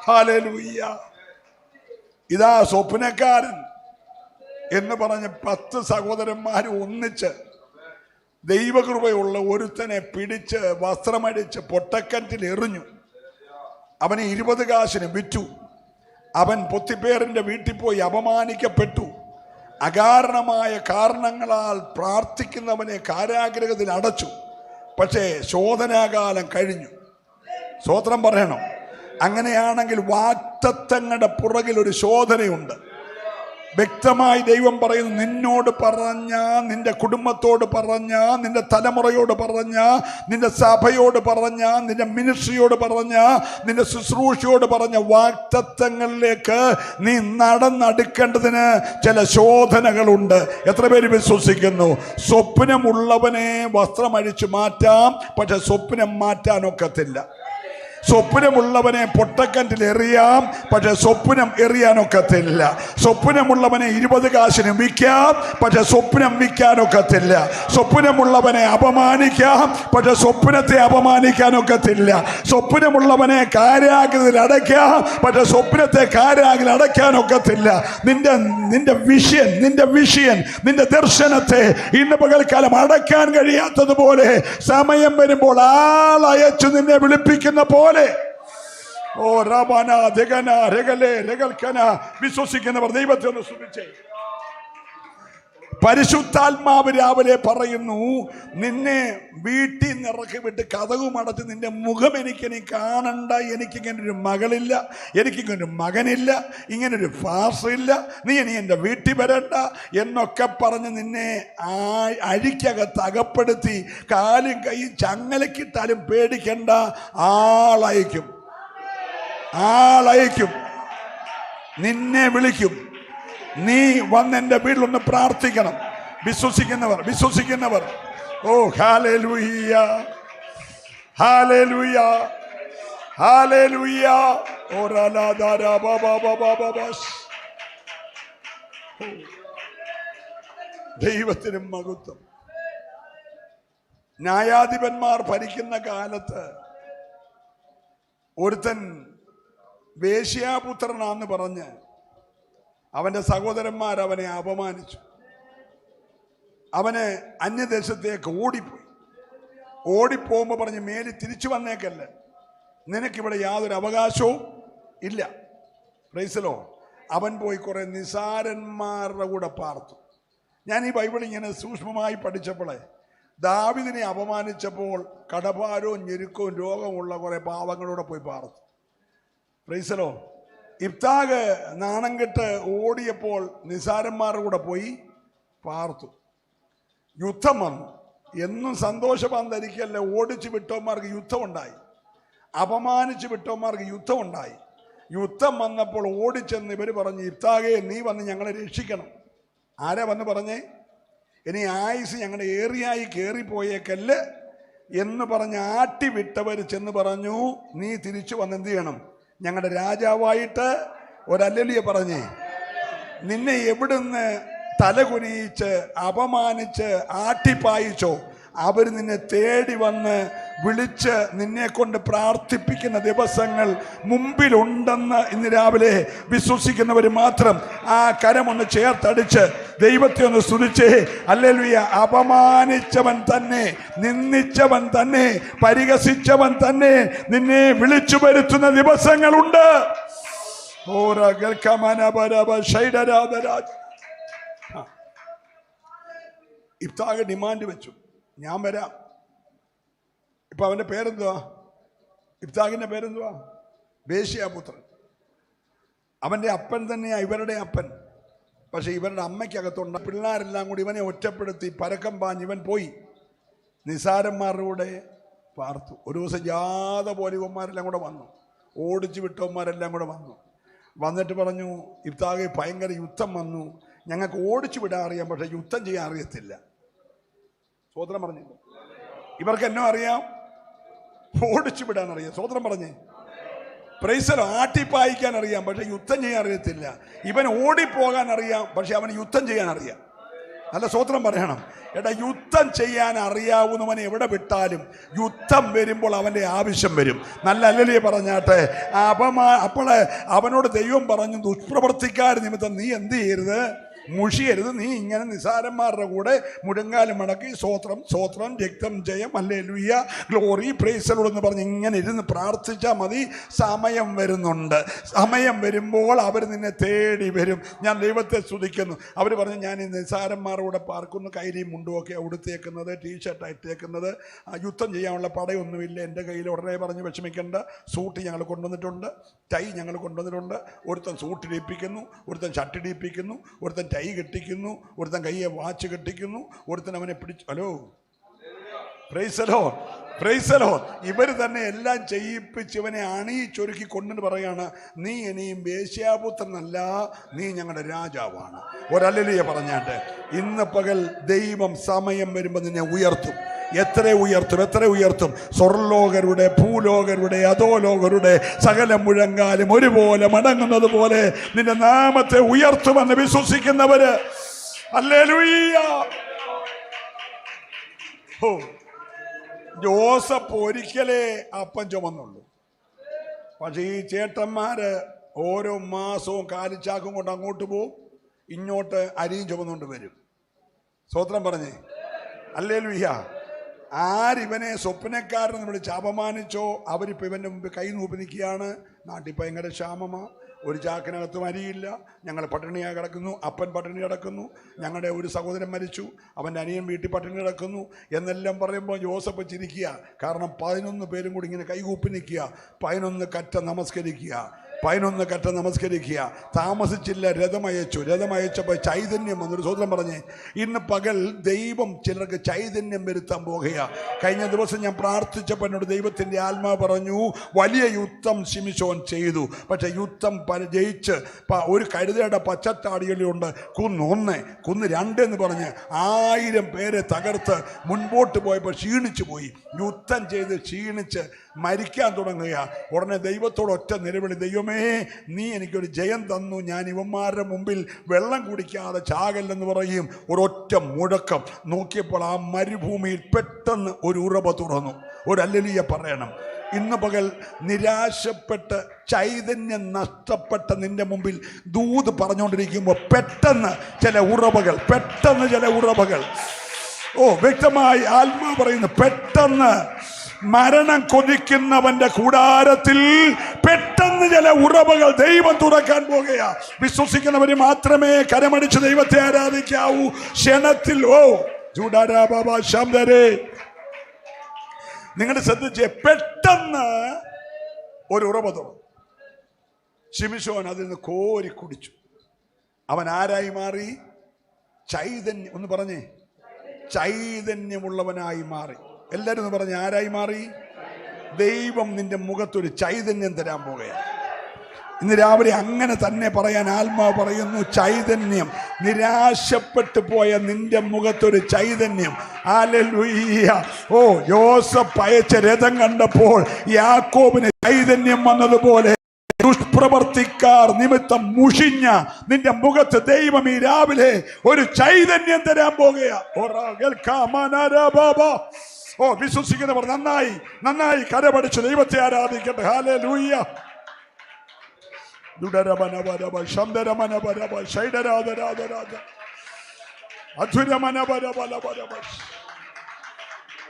ഹല്ലേലൂയ. ഇതാ സ്വപ്നക്കാരൻ എന്ന് പറഞ്ഞ് 10 സഹോദരന്മാർ ഒന്നിച്ച് ദൈവകൃപയുള്ള ഒരുത്തനെ പിടിച്ച് വസ്ത്രമടിച്ച് പൊട്ടക്കറ്റിൽ എറിഞ്ഞു. അവനെ 20 കാശിന് വിറ്റു. അവൻ പൊത്തിപ്പേറിന്റെ വീട്ടിൽ പോയി അപമാനിക്കപ്പെട്ടു. അകാരണമായ കാരണങ്ങളാൽ പ്രാർത്ഥിക്കുന്നവനെ കാരാഗൃഹത്തിൽ അടച്ചു. പക്ഷേ ശോധനാകാലം കഴിഞ്ഞു. സ്തോത്രം പറയണം. അങ്ങനെയാണെങ്കിൽ വാഗ്ദത്തങ്ങളുടെ പുറകിൽ ഒരു ശോധനയുണ്ട്. വ്യക്തമായി ദൈവം പറയുന്നു, നിന്നോട് പറഞ്ഞ, നിന്റെ കുടുംബത്തോട് പറഞ്ഞ, നിന്റെ തലമുറയോട് പറഞ്ഞ, നിന്റെ സഭയോട് പറഞ്ഞ, നിന്റെ മിനിസ്ട്രിയോട് പറഞ്ഞ, നിന്റെ ശുശ്രൂഷയോട് പറഞ്ഞ വാഗ്ദത്തങ്ങളിലേക്ക് നീ നടന്നെടുക്കേണ്ടതിന് ചില ശോധനകളുണ്ട്. എത്ര പേര് വിശ്വസിക്കുന്നു? സ്വപ്നമുള്ളവനെ വസ്ത്രമഴിച്ചു മാറ്റാം, പക്ഷെ സ്വപ്നം മാറ്റാനൊക്കത്തില്ല. സ്വപ്നമുള്ളവനെ പൊട്ടക്കറ്റിൽ എറിയാം, പക്ഷെ സ്വപ്നം എറിയാനൊക്കത്തില്ല. സ്വപ്നമുള്ളവനെ 20 കാശിന് വിൽക്കാം, പക്ഷെ സ്വപ്നം വിൽക്കാനൊക്കത്തില്ല. സ്വപ്നമുള്ളവനെ അപമാനിക്കാം, പക്ഷെ സ്വപ്നത്തെ അപമാനിക്കാനൊക്കത്തില്ല. സ്വപ്നമുള്ളവനെ കാരാഗ്രഹത്തിൽ അടയ്ക്കാം, പക്ഷെ സ്വപ്നത്തെ കാരാഗ്രഹത്തിൽ അടയ്ക്കാനൊക്കത്തില്ല. നിന്റെ വിഷയൻ നിന്റെ ദർശനത്തെ ഇന്ന് പകൽക്കാലം അടയ്ക്കാൻ കഴിയാത്തതുപോലെ സമയം വരുമ്പോൾ ആളയച്ചു നിന്നെ വിളിപ്പിക്കുന്ന പോലെ ഓ റബന ദഗന രഗലെ രഗൽക്കന. വിശ്വസിക്കുന്നവർ ദൈവത്തെ ഒന്ന് സ്തുതിച്ചേ. പരിശുദ്ധാത്മാവ് രാവിലെ പറയുന്നു, നിന്നെ വീട്ടിൽ നിന്ന് ഇറക്കി വിട്ട് കതകും അടച്ച് നിന്റെ മുഖം എനിക്കിനി കാണണ്ട. എനിക്കിങ്ങനൊരു മകളില്ല, എനിക്കിങ്ങനൊരു മകനില്ല, ഇങ്ങനൊരു ഫാസറില്ല, നീ ഇനി എൻ്റെ വീട്ടിൽ വരണ്ട എന്നൊക്കെ പറഞ്ഞ് നിന്നെ അഴിക്കകത്ത് അകപ്പെടുത്തി കാലും കൈയും ചങ്ങലക്കിട്ടാലും പേടിക്കണ്ട. ആളയക്കും, നിന്നെ വിളിക്കും. നീ വന്ന് എൻ്റെ വീട്ടിലൊന്ന് പ്രാർത്ഥിക്കണം. വിശ്വസിക്കുന്നവർ ഓ ഹല്ലേലൂയ, ഹല്ലേലൂയ, ഹല്ലേലൂയ. ദൈവത്തിനും മഹത്വം. ന്യായാധിപന്മാർ ഭരിക്കുന്ന കാലത്ത് ഒരുത്തൻ വേശ്യാപുത്രനാന്ന് പറഞ്ഞ് അവന്റെ സഹോദരന്മാർ അവനെ അപമാനിച്ചു. അവന് അന്യദേശത്തേക്ക് ഓടിപ്പോകുമ്പോൾ പറഞ്ഞ്, മേലിൽ തിരിച്ചു വന്നേക്കല്ല, നിനക്കിവിടെ യാതൊരു അവകാശവും ഇല്ല. പ്രൈസലോ. അവൻ പോയി കുറെ നിസാരന്മാരുടെ കൂടെ പാർത്തു. ഞാൻ ഈ ബൈബിൾ ഇങ്ങനെ സൂക്ഷ്മമായി പഠിച്ചപ്പോഴേ, ദാവീദിനെ അപമാനിച്ചപ്പോൾ കടഭാരവും ഞെരുക്കവും രോഗമുള്ള കുറെ പാവങ്ങളോടെ പോയി പാർത്തു. പ്രൈസലോ. ഇബ്താഗ് നാണം കെട്ട് ഓടിയപ്പോൾ നിസാരന്മാരുടെ കൂടെ പോയി പാർത്തു. യുദ്ധം വന്നു. എന്നും സന്തോഷവാൻ ധരിക്കല്ല, ഓടിച്ചു വിട്ടവന്മാർക്ക് യുദ്ധമുണ്ടായി, അപമാനിച്ചു വിട്ടവന്മാർക്ക് യുദ്ധമുണ്ടായി. യുദ്ധം വന്നപ്പോൾ ഓടിച്ചെന്ന് ഇവർ പറഞ്ഞു, ഇബ്താഗേ നീ വന്ന് ഞങ്ങളെ രക്ഷിക്കണം. ആരാ വന്ന് പറഞ്ഞേ? ഇനി ആയുസ് ഞങ്ങളുടെ ഏറിയായി കയറിപ്പോയേക്കല്ല് എന്ന് പറഞ്ഞ് ആട്ടി വിട്ടവർ ചെന്ന് പറഞ്ഞു, നീ തിരിച്ചു വന്ന് എന്ത് ചെയ്യണം? ഞങ്ങളുടെ രാജാവായിട്ട് ഒരല്ലേലൂയ പറഞ്ഞേ. നിന്നെ എവിടുന്ന് തലകുനിയിച്ച് അപമാനിച്ച് ആട്ടിപ്പായിച്ചോ അവർ നിന്നെ തേടി വന്ന് വിളിച്ച് നിന്നെ കൊണ്ട് പ്രാർത്ഥിപ്പിക്കുന്ന ദിവസങ്ങൾ മുമ്പിലുണ്ടെന്ന് ഇന്ന് രാവിലെ വിശ്വസിക്കുന്നവർ മാത്രം ആ കരമൊന്ന് ചേർത്തടിച്ച് ദൈവത്തെ ഒന്ന് സ്തുതിച്ചേ. ഹല്ലേലൂയ. അപമാനിച്ചവൻ തന്നെ, നിന്ദിച്ചവൻ തന്നെ, പരിഹസിച്ചവൻ തന്നെ നിന്നെ വിളിച്ചു വരുത്തുന്ന ദിവസങ്ങളുണ്ട്. ഇബ്താഗ് ഡിമാൻഡ് വെച്ചു, ഞാൻ വരാം. ഇപ്പൊ അവന്റെ പേരെന്തുവാ? ഇബ്താഗിന്റെ പേരെന്തുവാ? വേശ്യാപുത്രൻ. അവന്റെ അപ്പൻ തന്നെയാ ഇവരുടെ അപ്പൻ. പക്ഷെ ഇവരുടെ അമ്മയ്ക്കകത്തുണ്ട് പിള്ളേരെല്ലാം കൂടി ഇവനെ ഒറ്റപ്പെടുത്തി പരക്കം പാഞ്ഞ് ഇവൻ പോയി നിസാരന്മാരുടെ കൂടെ പാർത്തു. ഒരു ദിവസം ജാഥ പോലെ ഇവന്മാരെല്ലാം കൂടെ വന്നു, ഓടിച്ചു വിട്ടവന്മാരെല്ലാം കൂടെ വന്നിട്ട് പറഞ്ഞു, ഇബ്താഗെ ഭയങ്കര യുദ്ധം വന്നു, ഞങ്ങൾക്ക് ഓടിച്ചു വിടാൻ അറിയാം, പക്ഷെ യുദ്ധം ചെയ്യാൻ അറിയത്തില്ല. സ്വോത്രം പറഞ്ഞില്ല. ഇവർക്ക് എന്നോ അറിയാം, ഓടിച്ചു വിടാൻ അറിയാം. സ്വോത്രം പറഞ്ഞേ. പ്രൈസലോ. ആട്ടിപ്പായിക്കാൻ അറിയാം, പക്ഷെ യുദ്ധം ചെയ്യാൻ അറിയത്തില്ല. ഇവൻ ഓടിപ്പോകാൻ അറിയാം, പക്ഷെ അവന് യുദ്ധം ചെയ്യാൻ അറിയാം. നല്ല സ്തോത്രം പറയണം. എടാ, യുദ്ധം ചെയ്യാൻ അറിയാവുന്നവൻ എവിടെ വിട്ടാലും യുദ്ധം വരുമ്പോൾ അവൻ്റെ ആവശ്യം വരും. നല്ല അല്ലല്ലേ പറഞ്ഞാട്ടെ. അപ്പോൾ അവനോട് ദൈവം പറഞ്ഞു, ദുഷ്പ്രവർത്തിക്കാർ നിമിത്തം നീ എന്ത് ചെയ്യരുത്, മുഷിയരുത്. നീ ഇങ്ങനെ നിസാരന്മാരുടെ കൂടെ മുഴങ്കാലും മടക്കി സ്തോത്രം സ്തോത്രം രക്തം ജയം ഹല്ലേലൂയ ഗ്ലോറി പ്രൈസ് എന്ന് പറഞ്ഞ് ഇങ്ങനെ ഇരുന്ന് പ്രാർത്ഥിച്ചാൽ മതി. സമയം വരുന്നുണ്ട്. സമയം വരുമ്പോൾ അവർ നിന്നെ തേടി വരും. ഞാൻ ദൈവത്തെ സ്തുതിക്കുന്നു. അവർ പറഞ്ഞു, ഞാൻ ഈ നിസാരന്മാരുടെ കൂടെ പാർക്കുന്നു, കൈലിയും മുണ്ടുമൊക്കെ ഉടുത്തേക്കുന്നത്, ടീഷർട്ടാണ് ഇട്ടേക്കുന്നത്, യുദ്ധം ചെയ്യാനുള്ള പടയൊന്നുമില്ല എൻ്റെ കയ്യിൽ. ഉടനെ പറഞ്ഞ് വിഷമിക്കേണ്ട, സൂട്ട് ഞങ്ങൾ കൊണ്ടുവന്നിട്ടുണ്ട്, ടൈ ഞങ്ങൾ കൊണ്ടുവന്നിട്ടുണ്ട്. ഒരുത്തൻ സൂട്ടിടിപ്പിക്കുന്നു, ഒരുത്തൻ ഷട്ടിടിപ്പിക്കുന്നു, ഒരുത്തൻ ടൈ കെട്ടിക്കുന്നു, ഒരുത്തൻ കയ്യെ വാച്ച് കെട്ടിക്കുന്നു, ഒരുത്തൻ അവനെ പിടിച്ചു. Hello, praise Lord, praise Lord. ഇവർ തന്നെ എല്ലാം ചെയ്യിപ്പിച്ച് ഇവനെ അണിയിച്ചൊരുക്കി കൊണ്ടിട്ട് പറയാണ്, നീ ഇനിയും വേശ്യാപുത്രനല്ല, നീ ഞങ്ങളുടെ രാജാവാണ്. ഒരല്ലേലൂയ പറഞ്ഞാട്ടെ. ഇന്ന് പകൽ ദൈവം സമയം വരുമ്പോൾ നിന്നെ ഉയർത്തും. എത്ര ഉയർത്തും, എത്ര ഉയർത്തും. സ്വർലോകരുടെ, ഭൂലോകരുടെ, അധോലോകരുടെ സകല മുഴങ്കാലും ഒരുപോലെ മടങ്ങുന്നത് പോലെ നിന്റെ നാമത്തെ ഉയർത്തുമെന്ന് വിശ്വസിക്കുന്നവര് ഹല്ലേലൂയ. ഓ, ജോസഫ് ഒരിക്കലേ അപ്പം ചുമന്നുള്ളൂ. പക്ഷെ ഈ ചേട്ടന്മാര് ഓരോ മാസവും കാലിച്ചാക്കും കൊണ്ട് അങ്ങോട്ട് പോവും, ഇങ്ങോട്ട് അരിയും ചുമന്നുകൊണ്ട് വരും. സ്തോത്രം പറഞ്ഞേ ഹല്ലേലൂയ. ആരിവനെ സ്വപ്നക്കാരൻ വിളിച്ച് അപമാനിച്ചോ അവരിപ്പോൾ ഇവൻ്റെ മുമ്പ് കൈ നോപ്പി നിൽക്കുകയാണ്. നാട്ടിൽ ഭയങ്കര ക്ഷാമമാണ്, ഒരു ചാക്കിനകത്തും അരിയില്ല, ഞങ്ങൾ പട്ടിണിയായി കിടക്കുന്നു, അപ്പൻ പട്ടിണി കിടക്കുന്നു, ഞങ്ങളുടെ ഒരു സഹോദരൻ മരിച്ചു, അവൻ്റെ അനിയൻ വീട്ടിൽ പട്ടിണി കിടക്കുന്നു എന്നെല്ലാം പറയുമ്പോൾ ജോസഫ് ചിരിക്കുക. കാരണം 11 പേരും കൂടി ഇങ്ങനെ കൈകൂപ്പി നിൽക്കുക. 11 കറ്റ നമസ്കരിക്കുക, 11 കറ്റ നമസ്കരിക്കുക. താമസിച്ചില്ല, രഥമയച്ചപ്പോൾ ചൈതന്യം വന്നൊരു സ്വതന്ത്രം പറഞ്ഞേ. ഇന്ന് പകൽ ദൈവം ചിലർക്ക് ചൈതന്യം വരുത്താൻ പോകുക. കഴിഞ്ഞ ദിവസം ഞാൻ പ്രാർത്ഥിച്ചപ്പോൾ എന്നോട് ദൈവത്തിൻ്റെ ആത്മാവ് പറഞ്ഞു, വലിയ യുദ്ധം ശിംശോൻ ചെയ്തു, പക്ഷെ യുദ്ധം ജയിച്ച് ഒരു കഴുതയുടെ പച്ചത്താടികളിലുണ്ട് കുന്ന് 1, കുന്ന് 2 എന്ന് പറഞ്ഞ് 1000 പേരെ തകർത്ത് മുൻപോട്ട് പോയപ്പോൾ ക്ഷീണിച്ചു പോയി. യുദ്ധം ചെയ്ത് ക്ഷീണിച്ച് മരിക്കാൻ തുടങ്ങുക. ഉടനെ ദൈവത്തോട് ഒറ്റ നിലവിളി, ദൈവമേ നീ എനിക്കൊരു ജയം തന്നു, ഞാൻ ഇവന്മാരുടെ മുമ്പിൽ വെള്ളം കുടിക്കാതെ ചാകല്ലെന്ന് പറയും. ഒരൊറ്റ മുഴക്കം. നോക്കിയപ്പോൾ ആ മരുഭൂമിയിൽ പെട്ടെന്ന് ഒരു ഉറവ തുറന്നു. ഒരു ഹല്ലേലൂയ പറയണം. ഇന്ന് പകൽ നിരാശപ്പെട്ട് ചൈതന്യം നഷ്ടപ്പെട്ട നിന്റെ മുമ്പിൽ ദൂത് പറഞ്ഞുകൊണ്ടിരിക്കുമ്പോൾ പെട്ടെന്ന് ചില ഉറവകൾ ഓ, വ്യക്തമായി ആത്മാ പറയുന്നു, പെട്ടെന്ന് മരണം കൊതിക്കുന്നവന്റെ കൂടാരത്തിൽ പെട്ടെന്ന് ചില ഉറവകൾ ദൈവം തുറക്കാൻ പോകുക. വിശ്വസിക്കുന്നവര് മാത്രമേ കരമടിച്ച് ദൈവത്തെ ആരാധിക്കാവൂ. ക്ഷണത്തിൽ ഓ ജൂഡാരാ ബാബാ ശാന്തരേ, നിങ്ങൾ ശ്രദ്ധിച്ചേ, പെട്ടെന്ന് ഒരു ഉറവ തുറന്നു. ശിംശോൻ അതിൽ നിന്ന് കോരി കുടിച്ചു. അവൻ ആരായി മാറി? ചൈതന്യം. ഒന്ന് പറഞ്ഞേ, ചൈതന്യമുള്ളവനായി മാറി. എല്ലാവരും ഒന്ന് പറഞ്ഞ്, ആരായി മാറി? ദൈവം നിന്റെ മുഖത്തൊരു ചൈതന്യം തരാൻ പോകുകയാണ്. ഇന്ന് രാവിലെ അങ്ങനെ തന്നെ പറയാൻ ആത്മാവ് പറയുന്നു. ചൈതന്യം. നിരാശപ്പെട്ടു പോയ നിന്റെ മുഖത്തൊരു ചൈതന്യം. ഹല്ലേലൂയ. ഓ, യോസഫ് അയച്ച രഥം കണ്ടപ്പോൾ യാക്കോബിന് ചൈതന്യം വന്നതുപോലെ ദുഷ്പ്രവർത്തിക്കാർ നിമിത്തം മുഷിഞ്ഞ നിന്റെ മുഖത്ത് ദൈവം ഈ രാവിലെ ഒരു ചൈതന്യം തരാൻ പോകുകയാണ്. ഓ, വിശ്വസിക്കുന്നവർ നന്നായി കരപടിച്ച് ദൈവത്തെ ആരാധിക്കട്ടെ. ഹല്ലേലൂയ.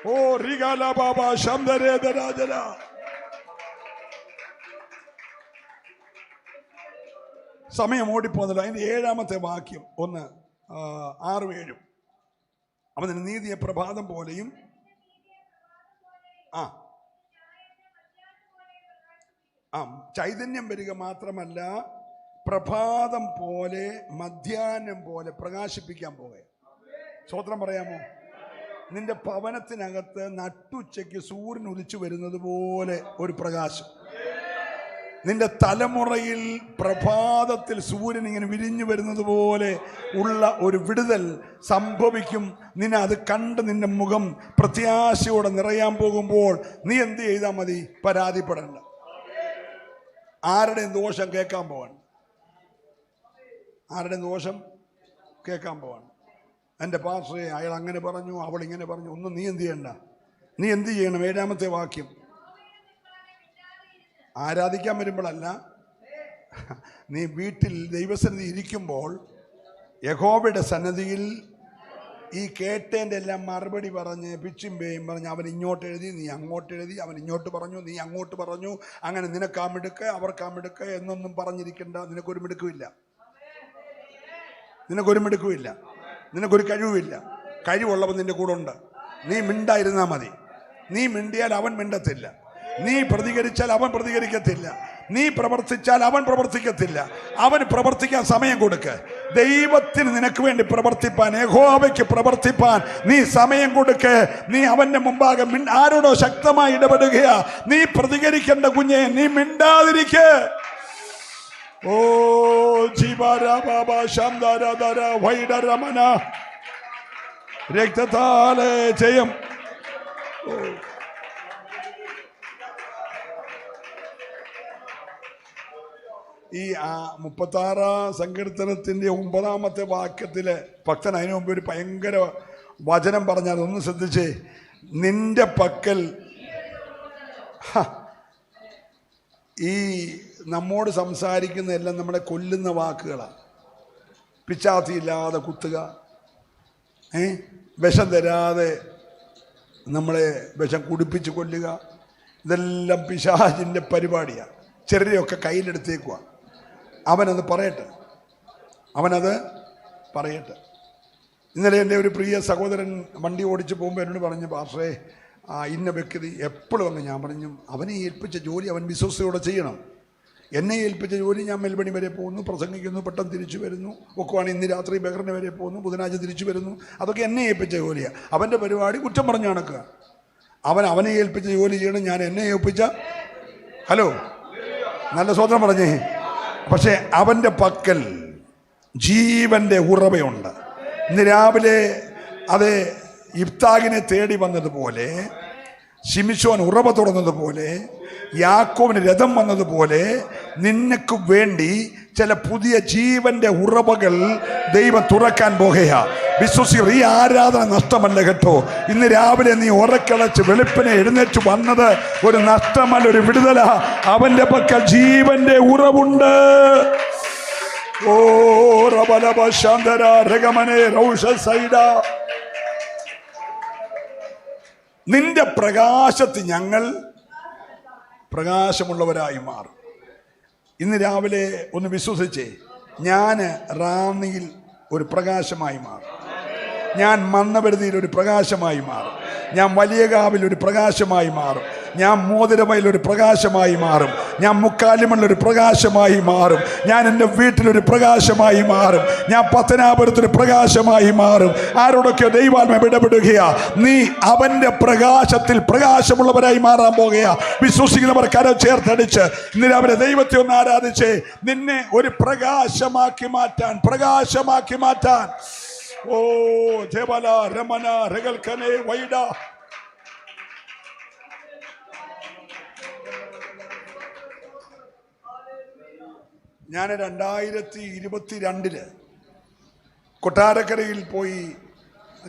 ഓ റിഗാല ബാബ ശംദരേദരാജന. സമയം ഓടിപ്പോന്നല്ലോ. അതിന്റെ 7ാമത്തെ വാക്യം 1, 6, 7. അവന് നീതിയെ പ്രഭാതം പോലെയും ചൈതന്യം വരിക മാത്രമല്ല, പ്രഭാതം പോലെ മധ്യാഹ്നം പോലെ പ്രകാശിപ്പിക്കാൻ പോകുക. സ്തോത്രം പറയാമോ? നിന്റെ ഭവനത്തിനകത്ത് നട്ടുച്ചയ്ക്ക് സൂര്യൻ ഉദിച്ചു വരുന്നത് പോലെ ഒരു പ്രകാശം. നിന്റെ തലമുറയിൽ പ്രഭാതത്തിൽ സൂര്യൻ ഇങ്ങനെ വിരിഞ്ഞു വരുന്നത് പോലെ ഉള്ള ഒരു വിടുതൽ സംഭവിക്കും. നിന്നെ അത് കണ്ട് നിന്റെ മുഖം പ്രത്യാശയോടെ നിറയാൻ പോകുമ്പോൾ നീ എന്ത് ചെയ്താൽ മതി? പരാതിപ്പെടണ്ട. ആരുടെയും ദോഷം കേൾക്കാൻ പോവാണ്. ആരുടെയും ദോഷം കേൾക്കാൻ പോവാണ്. എൻ്റെ പാസ്റ്ററെ അയാൾ അങ്ങനെ പറഞ്ഞു, അവൾ ഇങ്ങനെ പറഞ്ഞു. ഒന്നും നീ എന്ത് ചെയ്യണ്ട. നീ എന്ത് ചെയ്യണം? 7-ാമത്തെ വാക്യം. ആരാധിക്കാൻ വരുമ്പോഴല്ല, നീ വീട്ടിൽ ദൈവസന്നിധി ഇരിക്കുമ്പോൾ യഹോവയുടെ സന്നിധിയിൽ ഈ കേട്ടേൻ്റെ എല്ലാം മറുപടി പറഞ്ഞ് പിച്ചും പേയും പറഞ്ഞ് അവൻ ഇങ്ങോട്ട് എഴുതി, നീ അങ്ങോട്ട് എഴുതി, അവൻ ഇങ്ങോട്ട് പറഞ്ഞു, നീ അങ്ങോട്ട് പറഞ്ഞു, അങ്ങനെ നിനക്കാ മിടുക്ക് അവർക്കാ മിടുക്ക് എന്നൊന്നും പറഞ്ഞിരിക്കേണ്ട. നിനക്കൊരു മിടുക്കുമില്ല, നിനക്കൊരു മിടുക്കുമില്ല, നിനക്കൊരു കഴിവുമില്ല. കഴിവുള്ളവൻ നിന്റെ കൂടെ ഉണ്ട്. നീ മിണ്ടായിരുന്നാൽ മതി. നീ മിണ്ടിയാൽ അവൻ മിണ്ടത്തില്ല. നീ പ്രതികരിച്ചാൽ അവൻ പ്രതികരിക്കത്തില്ല. നീ പ്രവർത്തിച്ചാൽ അവൻ പ്രവർത്തിക്കത്തില്ല. അവൻ പ്രവർത്തിക്കാൻ സമയം കൊടുക്ക്. ദൈവത്തിന് നിനക്ക് വേണ്ടി പ്രവർത്തിപ്പാൻ, യഹോവയ്ക്ക് പ്രവർത്തിപ്പാൻ നീ സമയം കൊടുക്ക്. നീ അവന്റെ മുമ്പാകെ ആരോടോ ശക്തമായി ഇടപെടുകയാ. നീ പ്രതികരിക്കേണ്ട കുഞ്ഞെ, നീ മിണ്ടാതിരിക്ക്. ഓ രക്തത്താലെ ജയം. ഈ 36 സങ്കീർത്തനത്തിന്റെ 9-ാമത്തെ വാക്യത്തില് ഭക്തൻ അതിനു മുമ്പ് ഒരു ഭയങ്കര വചനം പറഞ്ഞാൽ ഒന്ന് ശ്രദ്ധിച്ചേ. നിന്റെ പക്കൽ ഈ നമ്മോട് സംസാരിക്കുന്നതെല്ലാം നമ്മളെ കൊല്ലുന്ന വാക്കുകളാണ്. പിച്ചാത്തിയില്ലാതെ കുത്തുക, വിഷം തരാതെ നമ്മളെ വിഷം കുടിപ്പിച്ച് കൊല്ലുക, ഇതെല്ലാം പിശാചിൻ്റെ പരിപാടിയാണ്. ചെറിയൊക്കെ കയ്യിലെടുത്തേക്കുക. അവനത് പറയട്ടെ, അവനത് പറയട്ടെ. ഇന്നലെ എൻ്റെ ഒരു പ്രിയ സഹോദരൻ വണ്ടി ഓടിച്ച് പോകുമ്പോൾ എന്നോട് പറഞ്ഞു, പാസ്റ്ററേ ഇന്ന വ്യക്തി എപ്പോഴും അങ്ങ്. ഞാൻ പറഞ്ഞു, അവനെ ഏൽപ്പിച്ച ജോലി അവൻ വിശ്വസ്തയോടെ ചെയ്യണം. എന്നെ ഏൽപ്പിച്ച ജോലി, ഞാൻ മെൽബണി വരെ പോകുന്നു, പ്രസംഗിക്കുന്നു, പെട്ടെന്ന് തിരിച്ചു വരുന്നു, ഒക്കെയാണ്. ഇന്ന് രാത്രി ബഹ്റിന് വരെ പോകുന്നു, ബുധനാഴ്ച തിരിച്ചു വരുന്നു. അതൊക്കെ എന്നെ ഏൽപ്പിച്ച ജോലിയാണ്. അവൻ്റെ പരിപാടി കുറ്റം പറഞ്ഞു നടക്കുക. അവനെ ഏൽപ്പിച്ച ജോലി ചെയ്യണം, ഞാൻ എന്നെ ഏൽപ്പിച്ച. ഹലോ, നല്ല സ്വതന്ത്രം പറഞ്ഞേ. പക്ഷെ അവൻ്റെ പക്കൽ ജീവന്റെ ഉറവയുണ്ട്. ഇന്ന് രാവിലെ അത് ഇബ്താഗിനെ തേടി വന്നതുപോലെ, ശിമിശോൻ ഉറവ തുറന്നതുപോലെ, യാക്കോബിന് രഥം വന്നതുപോലെ നിനക്ക് വേണ്ടി ചില പുതിയ ജീവന്റെ ഉറവകൾ ദൈവം തുറക്കാൻ പോകുകയാ. വിശ്വസിക്കുക, ഈ ആരാധന നഷ്ടമല്ല കേട്ടോ. ഇന്ന് രാവിലെ നീ ഉറക്കളച്ച് വെളുപ്പിനെ എഴുന്നേറ്റ് വന്നത് ഒരു നഷ്ടമല്ല, ഒരു വിടുതല. അവന്റെ പക്കൽ ജീവന്റെ ഉറവുണ്ട്. ഓ റബലബ ശാന്തര രഗമനെ റൗഷ സൈഡ. നിന്റെ പ്രകാശത്തിൽ ഞങ്ങൾ പ്രകാശമുള്ളവരായി മാറും. ഇന്ന് രാവിലെ ഒന്ന് വിശ്വസിച്ചേ, ഞാൻ റാന്നിയിൽ ഒരു പ്രകാശമായി മാറും. ഞാൻ മന്നപരുതിയിൽ ഒരു പ്രകാശമായി മാറും. ഞാൻ വലിയകാവിൽ ഒരു പ്രകാശമായി മാറും. ഞാൻ മോതിരമയിൽ ഒരു പ്രകാശമായി മാറും. ഞാൻ മുക്കാലിമണിലൊരു പ്രകാശമായി മാറും. ഞാൻ എൻ്റെ വീട്ടിലൊരു പ്രകാശമായി മാറും. ഞാൻ പത്തനാപുരത്തൊരു പ്രകാശമായി മാറും. ആരോടൊക്കെ ദൈവാത്മാവ് ഇടപെടുകയാ. നീ അവൻ്റെ പ്രകാശത്തിൽ പ്രകാശമുള്ളവരായി മാറാൻ പോകുകയാ. വിശ്വസിക്കുന്നവർ കരം ചേർത്തടിച്ച് ഇന്ന് രാവിലെ ദൈവത്തെ ഒന്ന് ആരാധിച്ചേ. നിന്നെ ഒരു പ്രകാശമാക്കി മാറ്റാൻ, പ്രകാശമാക്കി മാറ്റാൻ. ഓ ജബല രമന രഗൽക്കനെ വൈഡ. ഞാൻ 2022 കൊട്ടാരക്കരയിൽ പോയി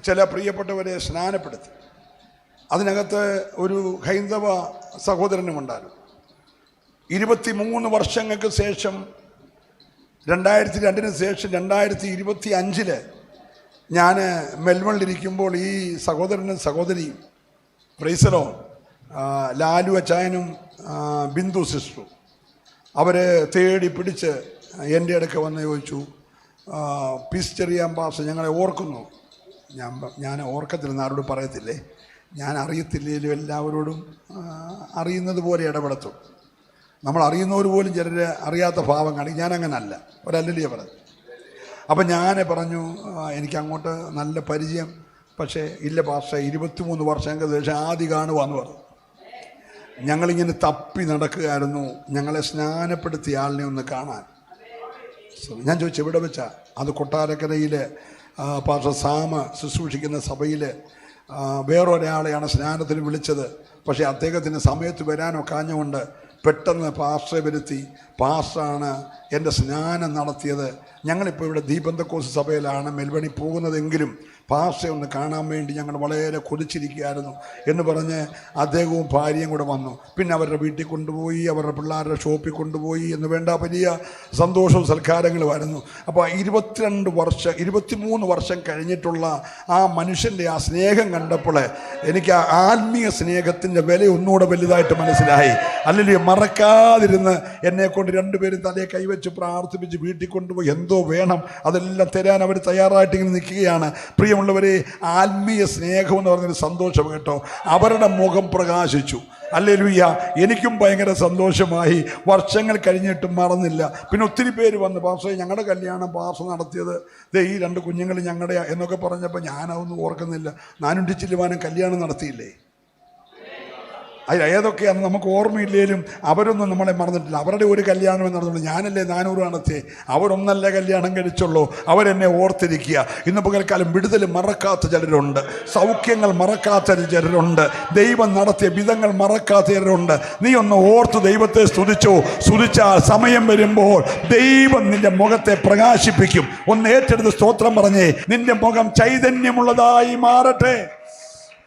ചില പ്രിയപ്പെട്ടവരെ സ്നാനപ്പെടുത്തി. അതിനകത്ത് ഒരു ഹൈന്ദവ സഹോദരനുമുണ്ടായിരുന്നു. 23 വർഷങ്ങൾക്ക് ശേഷം, 2002 ശേഷം 2025 ഞാൻ മെൽബണിലിരിക്കുമ്പോൾ ഈ സഹോദരനും സഹോദരിയും, പ്രൈസലോ, ലാലു അച്ചായനും ബിന്ദു സിസ്റ്ററും, അവരെ തേടി പിടിച്ച് എൻ്റെ അടുക്ക വന്ന് ചോദിച്ചു, പീസ് ചെറിയാൻ പാസ് ഞങ്ങളെ ഓർക്കുന്നു. ഞാൻ ഓർക്കത്തില്ലെന്ന് ആരോടും പറയത്തില്ലേ. ഞാൻ അറിയത്തില്ലേലും എല്ലാവരോടും അറിയുന്നത് പോലെ ഇടപെടുത്തും. നമ്മൾ അറിയുന്നവർ പോലും ചിലർ അറിയാത്ത ഭാവം കാണിക്കും. ഞാനങ്ങനല്ല, ഒരല്ലേ പറഞ്ഞു. അപ്പം ഞാൻ പറഞ്ഞു, എനിക്ക് അങ്ങോട്ട് നല്ല പരിചയം, പക്ഷേ ഇല്ല പാസ്റ്റർ, 23 വർഷങ്ങൾക്ക് ശേഷം ആദ്യം കാണുവാന്ന് പറഞ്ഞു. ഞങ്ങളിങ്ങനെ തപ്പി നടക്കുകയായിരുന്നു ഞങ്ങളെ സ്നാനപ്പെടുത്തിയ ആളിനെ ഒന്ന് കാണാൻ. ഞാൻ ചോദിച്ചു, എവിടെ വെച്ചാ? അത് കൊട്ടാരക്കരയിൽ പാസ്റ്റർ സാമ ശുശ്രൂഷിക്കുന്ന സഭയിൽ വേറൊരാളെയാണ് സ്നാനത്തിന് വിളിച്ചത്. പക്ഷേ അദ്ദേഹത്തിന് സമയത്ത് വരാനോ കാഞ്ഞുകൊണ്ട് പെട്ടെന്ന് പാസ്റ്ററെ വരുത്തി. പാസ്റ്ററാണ് എൻ്റെ സ്നാനം നടത്തിയത്. ഞങ്ങളിപ്പോൾ ഇവിടെ ദീപന്തക്കോസ് സഭയിലാണ് മെൽബണി പോകുന്നതെങ്കിലും പാസ്റ്ററെ ഒന്ന് കാണാൻ വേണ്ടി ഞങ്ങൾ വളരെ കൊതിച്ചിരിക്കുകയായിരുന്നു എന്ന് പറഞ്ഞ് അദ്ദേഹവും ഭാര്യയും കൂടെ വന്നു. പിന്നെ അവരുടെ വീട്ടിൽ കൊണ്ടുപോയി, അവരുടെ പിള്ളേരുടെ ഷോപ്പിൽ കൊണ്ടുപോയി എന്ന് വേണ്ട വലിയ സന്തോഷവും സൽക്കാരങ്ങളുമായിരുന്നു. അപ്പോൾ 23 വർഷം കഴിഞ്ഞിട്ടുള്ള ആ മനുഷ്യൻ്റെ ആ സ്നേഹം കണ്ടപ്പോൾ എനിക്ക് ആ ആത്മീയ സ്നേഹത്തിൻ്റെ വില ഒന്നുകൂടെ വലുതായിട്ട് മനസ്സിലായി. അല്ലെങ്കിൽ മറക്കാതിരുന്ന് എന്നെക്കൊണ്ട് രണ്ടുപേരും തലയെ കൈവച്ച് പ്രാർത്ഥിപ്പിച്ച് വീട്ടിൽ കൊണ്ടുപോയി എന്തോ വേണം അതെല്ലാം തരാൻ അവർ തയ്യാറായിട്ട് ഇങ്ങനെ നിൽക്കുകയാണ്. പ്രിയമുള്ളവരെ, ആത്മീയ സ്നേഹം എന്ന് പറഞ്ഞൊരു സന്തോഷം കേട്ടോ. അവരുടെ മുഖം പ്രകാശിച്ചു. ഹല്ലേലൂയ. എനിക്കും ഭയങ്കര സന്തോഷമായി. വർഷങ്ങൾ കഴിഞ്ഞിട്ടും മറന്നില്ല. പിന്നെ ഒത്തിരി പേര് വന്ന്, പാസ്റ്ററെ ഞങ്ങളുടെ കല്യാണം പാസ്റ്റർ നടത്തിയത് ഈ 2 കുഞ്ഞുങ്ങൾ ഞങ്ങളുടെ എന്നൊക്കെ പറഞ്ഞപ്പോൾ ഞാനതൊന്നും ഓർക്കുന്നില്ല. 400 ചില്ലുവാനും കല്യാണം നടത്തിയില്ലേ? ഏതൊക്കെയാണെന്ന് നമുക്ക് ഓർമ്മയില്ലേലും അവരൊന്നും നമ്മളെ മറന്നിട്ടില്ല. അവരുടെ ഒരു കല്യാണം നടന്നുള്ളൂ. ഞാനല്ലേ 400 നടത്തിയേ. അവരൊന്നല്ലേ കല്യാണം കഴിച്ചുള്ളൂ. അവരെന്നെ ഓർത്തിരിക്കുക. ഇന്ന് പകൽക്കാലം വിടുതൽ മറക്കാത്ത ചിലരുണ്ട്, സൗഖ്യങ്ങൾ മറക്കാത്ത ചിലരുണ്ട്, ദൈവം നടത്തിയ വിധങ്ങൾ മറക്കാത്ത ചിലരുണ്ട്. നീ ഒന്ന് ഓർത്ത് ദൈവത്തെ സ്തുതിച്ചോ. സ്തുതിച്ചാൽ സമയം വരുമ്പോൾ ദൈവം നിന്റെ മുഖത്തെ പ്രകാശിപ്പിക്കും. ഒന്ന് ഏറ്റെടുത്ത് സ്തോത്രം പറഞ്ഞേ. നിന്റെ മുഖം ചൈതന്യമുള്ളതായി മാറട്ടെ.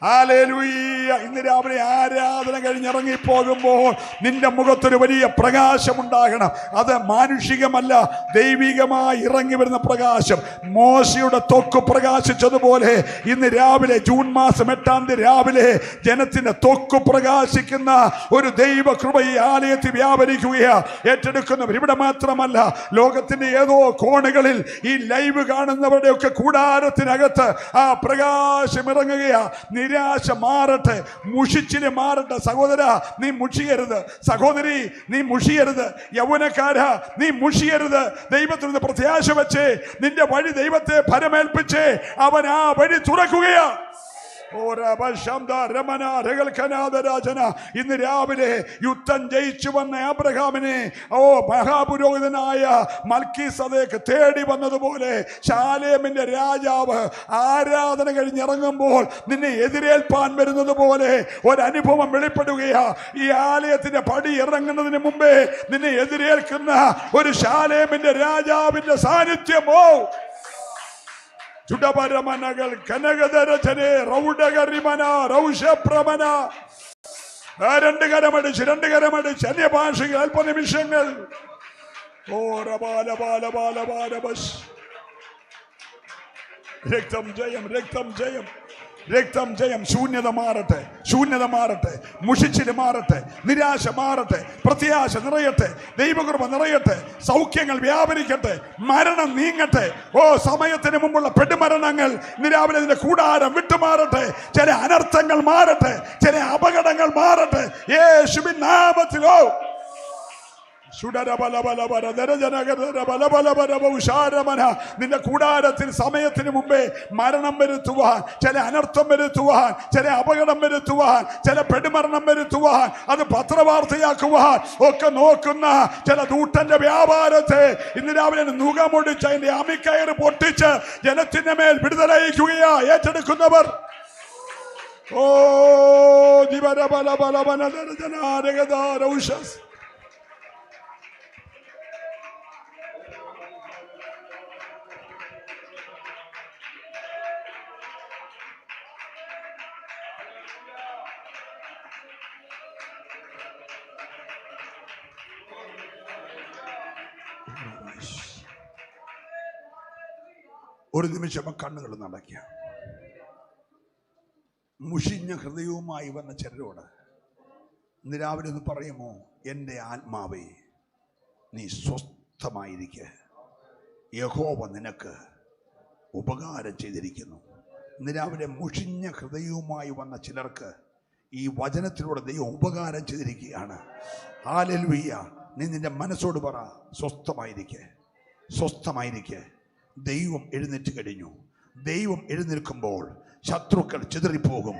ഹല്ലേലൂയ. ഇന്ന് രാവിലെ ആരാധന കഴിഞ്ഞിറങ്ങിപ്പോകുമ്പോൾ നിന്റെ മുഖത്തൊരു വലിയ പ്രകാശമുണ്ടാകണം. അത് മാനുഷികമല്ല, ദൈവികമായി ഇറങ്ങി വരുന്ന പ്രകാശം. മോശയുടെ ത്വക്ക് പ്രകാശിച്ചതുപോലെ ഇന്ന് രാവിലെ ജൂൺ മാസം 8-ാം തീയതി രാവിലെ ജനത്തിന്റെ ത്വക്ക് പ്രകാശിക്കുന്ന ഒരു ദൈവ കൃപ ഈ ആലയത്തിൽ വ്യാപരിക്കുകയാ. ഏറ്റെടുക്കുന്നവർ ഇവിടെ മാത്രമല്ല, ലോകത്തിന്റെ ഏതോ കോണുകളിൽ ഈ ലൈവ് കാണുന്നവരുടെയൊക്കെ കൂടാരത്തിനകത്ത് ആ പ്രകാശം ഇറങ്ങുകയാ. നിരാശ മാറട്ടെ, മുഷിച്ചില് മാറട്ടെ. സഹോദര, നീ മുഷിയരുത്. സഹോദരി, നീ മുഷിയരുത്. യൗവനക്കാരാ, നീ മുഷിയരുത്. ദൈവത്തിന് പ്രത്യാശ വെച്ചേ. നിന്റെ വഴി ദൈവത്തെ ഫലമേൽപ്പിച്ചേ. അവൻ ആ വഴി തുറക്കുകയാ. ഇന്ന് രാവിലെ യുദ്ധം ജയിച്ചു വന്ന അബ്രഹാമിനെ മഹാപുരോഹിതനായ മൽക്കീസദേക്ക് തേടി വന്നതുപോലെ ശാലേമിന്റെ രാജാവ് ആരാധന കഴിഞ്ഞിറങ്ങുമ്പോൾ നിന്നെ എതിരേൽപ്പാൻ വരുന്നത് പോലെ ഒരനുഭവം വെളിപ്പെടുകയാ. ഈ ആലയത്തിന്റെ പടി ഇറങ്ങുന്നതിന് മുമ്പേ നിന്നെ എതിരേൽക്കുന്ന ഒരു ശാലേമിന്റെ രാജാവിന്റെ സാന്നിധ്യമോ. ചുടപരമനകൾ കനകധരചനെ റൗഡകരിമന റൗഷപ്രമന. 2 കരമടിച്ച് അന്യഭാഷകൾ അല്പനിമിഷങ്ങൾ. രക്തം ജയം, രക്തം ജയം, രക്തം ജയം. ശൂന്യത മാറട്ടെ, ശൂന്യത മാറട്ടെ, മുഷിച്ചില് മാറട്ടെ, നിരാശ മാറട്ടെ, പ്രത്യാശ നിറയട്ടെ, ദൈവകൃപ നിറയട്ടെ, സൗഖ്യങ്ങൾ വ്യാപരിക്കട്ടെ, മരണം നീങ്ങട്ടെ. സമയത്തിന് മുമ്പുള്ള പെടുമരണങ്ങൾ ഇന്ന് രാവിലെ ഇതിന്റെ കൂടാരം വിട്ടുമാറട്ടെ. ചില അനർത്ഥങ്ങൾ മാറട്ടെ, ചില അപകടങ്ങൾ മാറട്ടെ യേശുവിൻ നാമത്തിലോ. നിന്റെ കൂടാരത്തിൽ സമയത്തിന് മുമ്പേ മരണം വരുത്തുവാൻ, ചില അനർത്ഥം വരുത്തുവാൻ, ചില അപകടം വരുത്തുവാൻ, ചില പെടുമരണം വരുത്തുവാൻ, അത് പത്രവാർത്തയാക്കുവാൻ ഒക്കെ നോക്കുന്ന ചില ദൂട്ടന്റെ വ്യാപാരത്തെ ഇന്ന് രാവിലെ നുകമൊടിച്ച് അതിന്റെ അമിക്കയറ് പൊട്ടിച്ച് ജനത്തിന്റെ മേൽ വിടുതലയിക്കുകയാ. ഏറ്റെടുക്കുന്നവർ ഒരു നിമിഷം കണ്ണുകൾ നടക്കുക. മുഷിഞ്ഞ ഹൃദയവുമായി വന്ന ചിലരോട് ഇന്ന് രാവിലെ ഒന്ന് പറയുമോ, എൻ്റെ ആത്മാവേ നീ സ്വസ്ഥമായിരിക്കുക, യഹോവ നിനക്ക് ഉപകാരം ചെയ്തിരിക്കുന്നു. ഇന്ന് രാവിലെ മുഷിഞ്ഞ ഹൃദയവുമായി വന്ന ചിലർക്ക് ഈ വചനത്തിലൂടെ ദൈവം ഉപകാരം ചെയ്തിരിക്കുകയാണ്. ഹല്ലേലൂയ. നീ നിന്റെ മനസ്സോട് പറ, സ്വസ്ഥമായിരിക്കുക, സ്വസ്ഥമായിരിക്കുക. ദൈവം എഴുന്നേറ്റ് കഴിഞ്ഞു. ദൈവം എഴുന്നേൽക്കുമ്പോൾ ശത്രുക്കൾ ചിതറിപ്പോകും.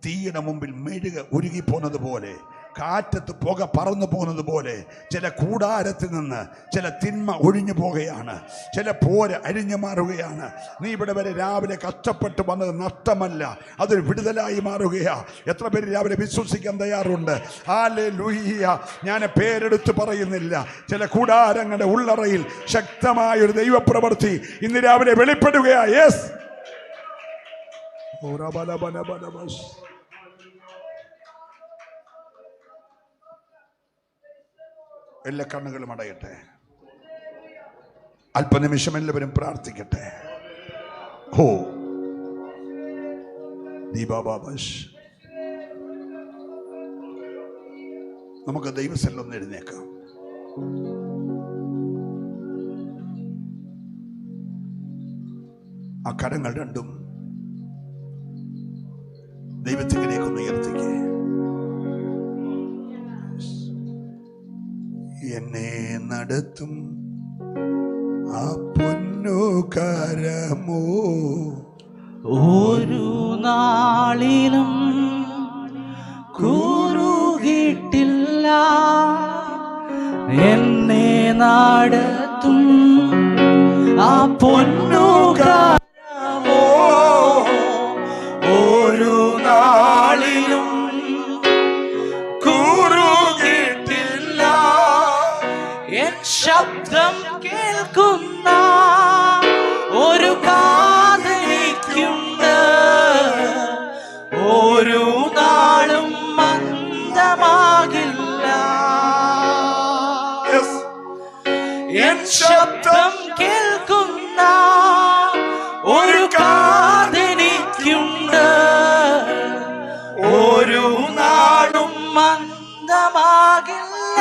തീയുടെ മുമ്പിൽ മെഴുക ഉരുകിപ്പോന്നത് പോലെ കാറ്റത്ത് പുക പറന്നു പോകുന്നത് പോലെ ചില കൂടാരത്തിൽ നിന്ന് ചില തിന്മ ഒഴിഞ്ഞു പോകുകയാണ്, ചില പോര് അഴിഞ്ഞു മാറുകയാണ്. നീ ഇവിടെ വരെ രാവിലെ കഷ്ടപ്പെട്ട് വന്നത് നഷ്ടമല്ല, അതൊരു വിടുതലായി മാറുകയാ. എത്ര പേര് രാവിലെ വിശ്വസിക്കാൻ തയ്യാറുണ്ട്? ഹല്ലേലൂയ. ഞാൻ പേരെടുത്ത് പറയുന്നില്ല, ചില കൂടാരങ്ങളുടെ ഉള്ളറയിൽ ശക്തമായൊരു ദൈവപ്രവൃത്തി ഇന്ന് രാവിലെ വെളിപ്പെടുകയാ. യെസ്, എല്ലാ കണ്ണുകളും അടയട്ടെ. അല്പനിമിഷം എല്ലാവരും പ്രാർത്ഥിക്കട്ടെ. ഹോ ദീപാബാബാഷ്, നമുക്ക് ദൈവസല്ലൊന്ന് എഴുന്നേക്കാം. ആ കരങ്ങൾ രണ്ടും ദൈവത്തിലേക്കൊന്ന് ഉയർത്തിക്കേ. എന്നെ നടത്തും ആ പൊന്നുകരമോ ഒരു നാളിലും കുറുകിട്ടില്ല. എന്നെ നടത്തും ആ പൊന്നുകരമോ ഒരു നാളിലും കുറുകിട്ടില്ല. എൻ ശബ്ദം കേൾക്കുന്ന ഒരു കാതനിക്കുണ്ട്, ഒരു നാളും മന്ദമാകില്ല. എൻ ശബ്ദം കേൾക്കുന്ന ഒരു കാതനിക്കുണ്ട്, ഒരു നാളും മന്ദമാകില്ല.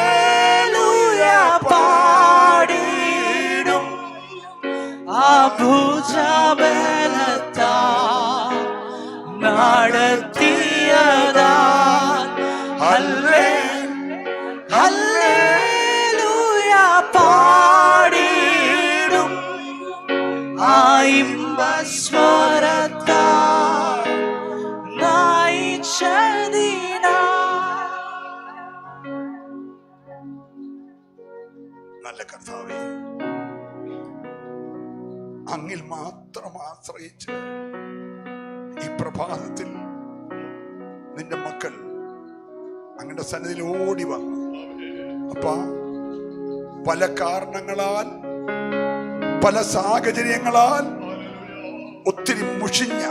ഹല്ലേലൂയ പാടിടും ആ ഭുജബലത്താ നടത്തിയതാ. ഹല്ലേലൂയ പാടിടും ആ ഇമ്പസ്വരത്താ നയിച്ചതിനാ. നല്ല കർത്താവേ, അങ്ങിൽ മാത്രം ആശ്രയിച്ച് ഈ പ്രഭാതത്തിൽ നിന്റെ മക്കൾ അങ്ങയുടെ സന്നിധിയിൽ ഓടി വന്നു. അപ്പ പല കാരണങ്ങളാൽ, പല സാഹചര്യങ്ങളാൽ ഒത്തിരി മുഷിഞ്ഞ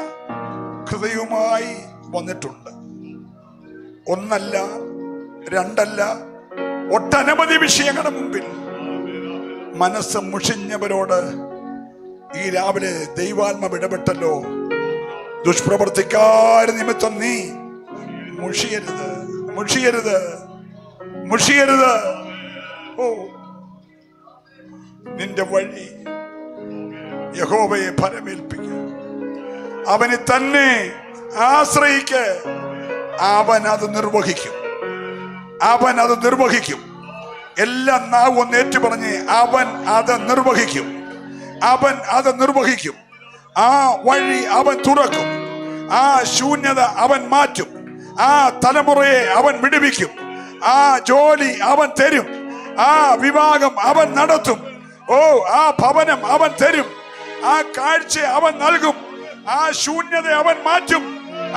ഹൃദയവുമായി വന്നിട്ടുണ്ട്. ഒന്നല്ല, രണ്ടല്ല, ഒട്ടനവധി വിഷയങ്ങളുടെ മുമ്പിൽ മനസ്സ് മുഷിഞ്ഞവരോട് ഈ രാവിലെ ദൈവാത്മാവ് ഇടപെട്ടല്ലോ. ദുഷ്പ്രവർത്തിക്കാര നിമിത്തം നീ മുഷിയരുത്, മുഷിയരുത്, മുഷിയരുത്. ഓ, നിന്റെ വഴി യഹോവയെ ഫലമേൽപ്പിക്കുക, അവനെ തന്നെ ആശ്രയിക്ക്. അവൻ അത് നിർവഹിക്കും, അവൻ അത് നിർവഹിക്കും. എല്ലാം നാവ് ഒന്ന് ഏറ്റു പറഞ്ഞ് അവൻ അത് നിർവഹിക്കും, അവൻ അത് നിർവഹിക്കും. ആ വഴി അവൻ തുറക്കും, ആ ശൂന്യത അവൻ മാറ്റും, ആ തലമുറയെ അവൻ വിടുവിക്കും, ആ ജോലി അവൻ തരും, ആ വിവാഹം അവൻ നടത്തും. ഓ, ആ ഭവനം അവൻ തരും, ആ കാഴ്ച അവൻ നൽകും, ആ ശൂന്യത അവൻ മാറ്റും,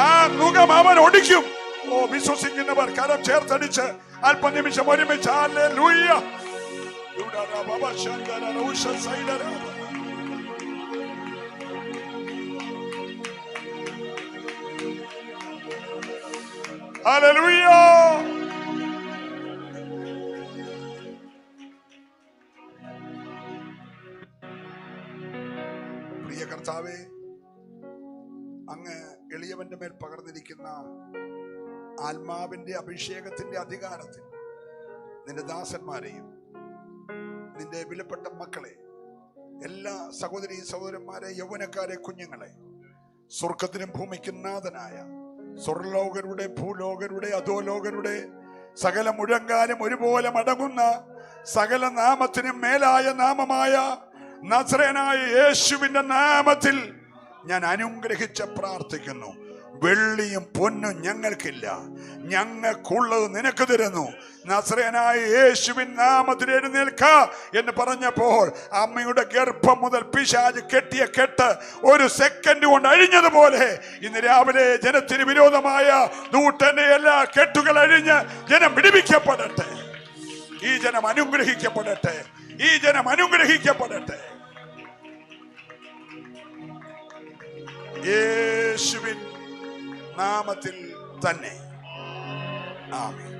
ആ മുഖം അവൻ ഒടിക്കും. ഓ, വിശ്വസിക്കുന്നവർ കരം ചേർത്തടിച്ച് അല്പനിമിഷം ഒരുമിച്ച് ഹല്ലേലൂയ. ഹല്ലേലൂയ. പ്രിയ കർത്താവേ, അങ്ങ് എളിയവന്റെ മേൽ പകർന്നിരിക്കുന്ന ആത്മാവിന്റെ അഭിഷേകത്തിന്റെ അധികാരത്തിൽ നിന്റെ ദാസന്മാരെയും നിന്റെ വിലപ്പെട്ട മക്കളെ, എല്ലാ സഹോദരീ സഹോദരന്മാരെ, യൗവനക്കാരെ, കുഞ്ഞുങ്ങളെ, സ്വർഗത്തിനും ഭൂമിക്കും നാഥനായ സ്വർലോകരുടെ, ഭൂലോകരുടെ, അധോലോകരുടെ സകല മുഴങ്കാലും ഒരുപോലെ മടങ്ങുന്ന സകല നാമത്തിനും മേലായ നാമമായ നസറേയനായ യേശുവിന്റെ നാമത്തിൽ ഞാൻ അനുഗ്രഹിച്ച് പ്രാർത്ഥിക്കുന്നു. വെള്ളിയും പൊന്നും ഞങ്ങൾക്കില്ല, ഞങ്ങൾക്കുള്ളത് നിനക്ക് തരുന്നു. നസറേയനായ യേശുവിൻ നാമത്തിൽ എഴുന്നേൽക്ക എന്ന് പറഞ്ഞപ്പോൾ അമ്മയുടെ ഗർഭം മുതൽ പിശാച് കെട്ടിയ കെട്ട് ഒരു സെക്കൻഡ് കൊണ്ട് അഴിഞ്ഞതുപോലെ ഇന്ന് രാവിലെ ജനത്തിന് വിരോധമായ ദൂതന്റെ എല്ലാ കെട്ടുകൾ അഴിഞ്ഞ് ജനം വിടുവിക്കപ്പെടട്ടെ. ഈ ജനം അനുഗ്രഹിക്കപ്പെടട്ടെ. ഈ ജനം അനുഗ്രഹിക്കപ്പെടട്ടെ. യേശുവിൻ നാമത്തിൽ തന്നെ. ആമേൻ.